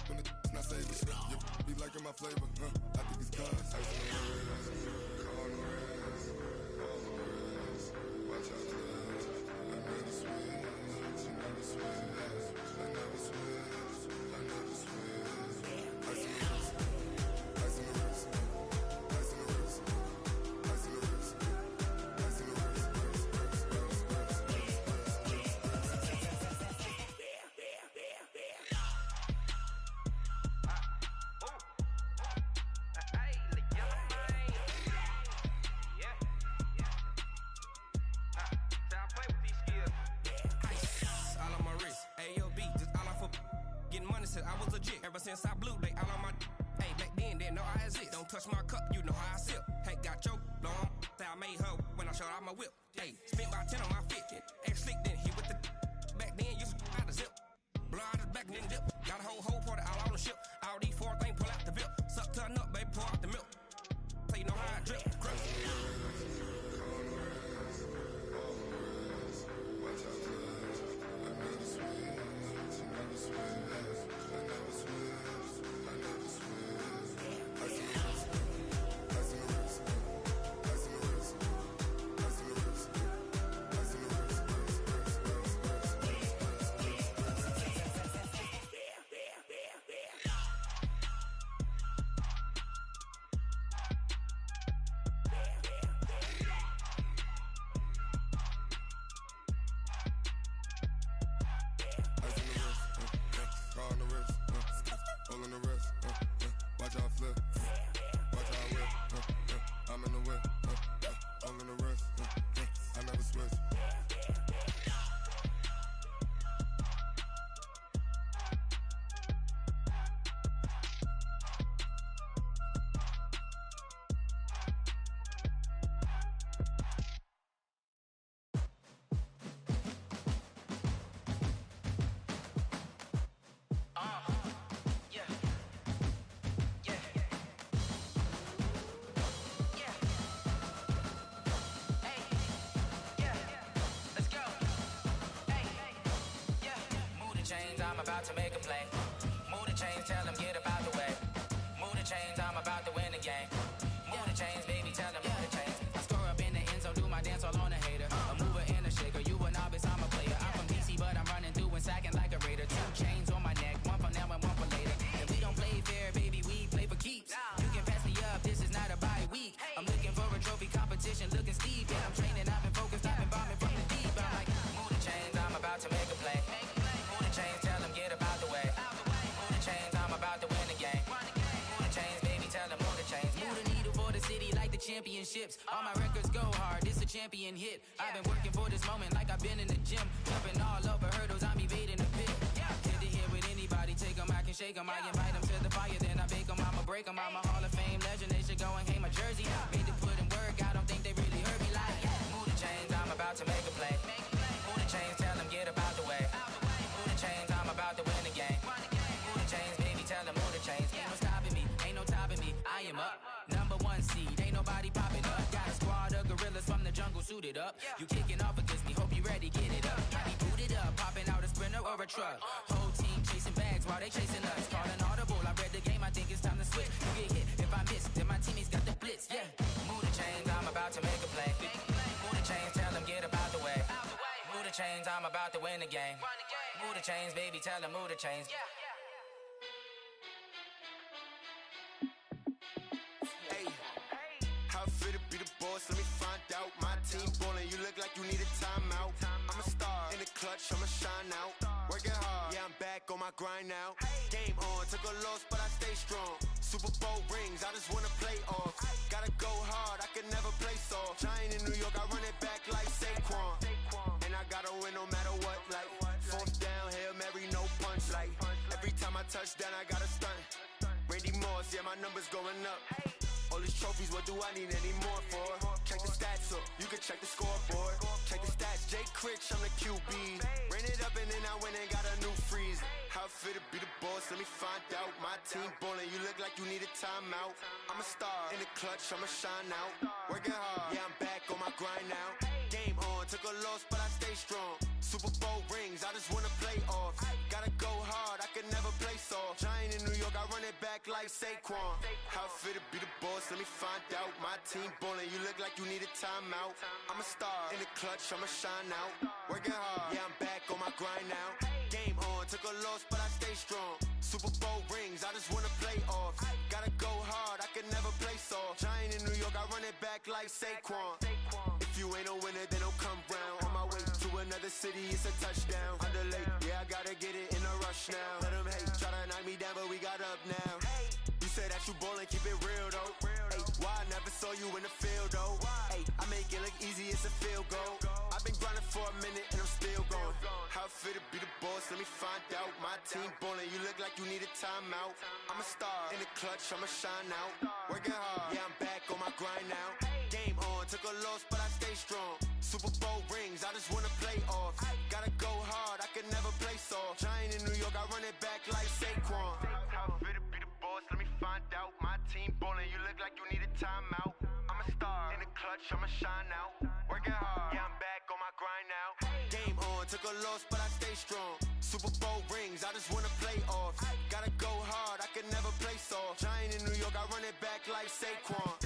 When the not save us, You be liking my flavor, I think it's cause ice on the wrist, car on the wrist, all on the wrist. Watch out, cuz I never switch, you never switch. I never switch, I never switch. Ice in the wrist, ice in the wrist, ice in the wrist, ice in the wrist, ice in the wrist, I was legit ever since I blew they all on my hey back then didn't know I exist. Don't touch my cup, you know how I sip. Hey, got your long say I made her when I showed out my whip. Hey, spent about 10 on my fit. Act slick then hit with the back then used to out the zip. Blow out his back and then dip. Got a whole party all on the ship. All these four things pull out the VIP. Suck turn up, baby, pour out the milk. So you know how I drip. Crush. watch out, cuz I never switch, you never switch. I never switch, I never switch. Ice in the wrist, ice in the wrist, ice in the wrist, ice in the wrist, ice in the wrist, car on the wrist, hole on the wrist, watch how I flip, watch how I whip, I'm in the whip, hole on the wrist, I never switch. I'm about to make a play. Move the chains, tell them get about the way. Move the chains, I'm about to win the game. Move the chains, baby, tell them move the chains. I score up in the end zone, do my dance all on a hater. A mover and a shaker, you a novice, I'm a player. I'm from DC, but I'm running through and sacking like a raider. 2 chains on my neck, one for now and one for later. If we don't play fair, baby, we play for keeps. You can pass me up, this is not a bye week. I'm looking for a trophy competition, looking steep. And I'm training, I've been focused, I've been bombing from the deep. I'm like, move the chains, I'm about to make a play. Move the chains, tell them get about the way. Move the chains, I'm about to win. championships. All my records go hard, this a champion hit. I've been working for this moment like I've been in the gym. Jumping all over hurdles, I'm evading the pit. Head to head with anybody, take them, I can shake them. I invite them to the fire, then I bake them, I'ma break them. I'm a Hall of Fame legend, they should go and hang my jersey. Made to put in work, I don't think they really heard me like. Move the chains, I'm about to make a play. Move the chains, tell them get up out the way. Move the chains, I'm about to win the game. Move the chains, baby, tell them move the chains. Ain't no stopping me, ain't no topping me. I am up, #1 seed, ain't nobody popping up. Got a squad of gorillas from the jungle suited up. You kicking off against me, hope you ready, get it up. I be booted up, popping out a sprinter or a truck. Whole team chasing bags while they chasing us. Calling audible, I read the game, I think it's time to switch. You get hit, if I miss, then my teammates got the blitz, yeah. Move the chains, I'm about to make a play. Move the chains, tell them get up out the way. Move the chains, I'm about to win the game. Move the chains, baby, tell them move the chains. Hey, how fit to be the boss? Let me find out. My team ballin', you look like you need a timeout. I'm a star in the clutch, I'ma shine out. Working hard, yeah, I'm back on my grind now. Game on, took a loss, but I stay strong. Super Bowl rings, I just wanna play off. Gotta go hard, I can never play soft. Giant in New York, I run it back like Saquon. And I gotta win no matter what, like 4th down, Hail Mary, no punch. Like every time I touch down, I gotta stunt. Randy Moss, yeah, my numbers going up. All these trophies, what do I need any more for? Check the stats up, you can check the scoreboard. Check the stats, Jake Critch, I'm the QB. Ran it up and then I went and got a new freeze. How fit to be the boss, let me find out. My team ballin', you look like you need a timeout. I'm a star in the clutch, I'ma shine out. Working hard, yeah, I'm back on my grind now. Game on, took a loss, but I stay strong. Super Bowl rings, I just wanna play off. Gotta go hard, I can never play soft. Giant in New York, I run it back like Saquon. How fit to be the boss, let me find out. My team ballin', you look like you need a timeout. I'm a star in the clutch, I'ma shine out. Working hard, yeah, I'm back on my grind now. Game on, took a loss, but I stay strong. Super Bowl rings, I just wanna play off. Gotta go hard, I can never play soft. Giant in New York, I run it back like Saquon. If you ain't a winner, then don't come round. On my way to another city, it's a touchdown. Underlay, yeah, I gotta get it in a rush now. Let them hate, try to knock me down, but we got up now. You say that you ballin', keep it real though. Hey, why I never saw you in the field though? Hey, I make it look easy, it's a field goal. I've been grinding for a minute and I'm still going. How fit to be the boss, let me find out. My team ballin', you look like you need a timeout. I'm a star in the clutch, I'ma shine out. Working hard, yeah, I'm back on my grind now. Game on, took a loss, but I stay strong. Super Bowl rings, I just wanna play off. Gotta go hard, I can never play soft. Giant in New York, I run it back like Saquon. How fit to be the boss, let me find out. My team ballin', you look like you need a timeout. I'm a star in the clutch, I'ma shine out. Working hard, yeah, I'm back on my grind now. Game on, took a loss, but I stay strong. Super Bowl rings, I just wanna play off. Gotta go hard, I can never play soft. Giant in New York, I run it back like Saquon.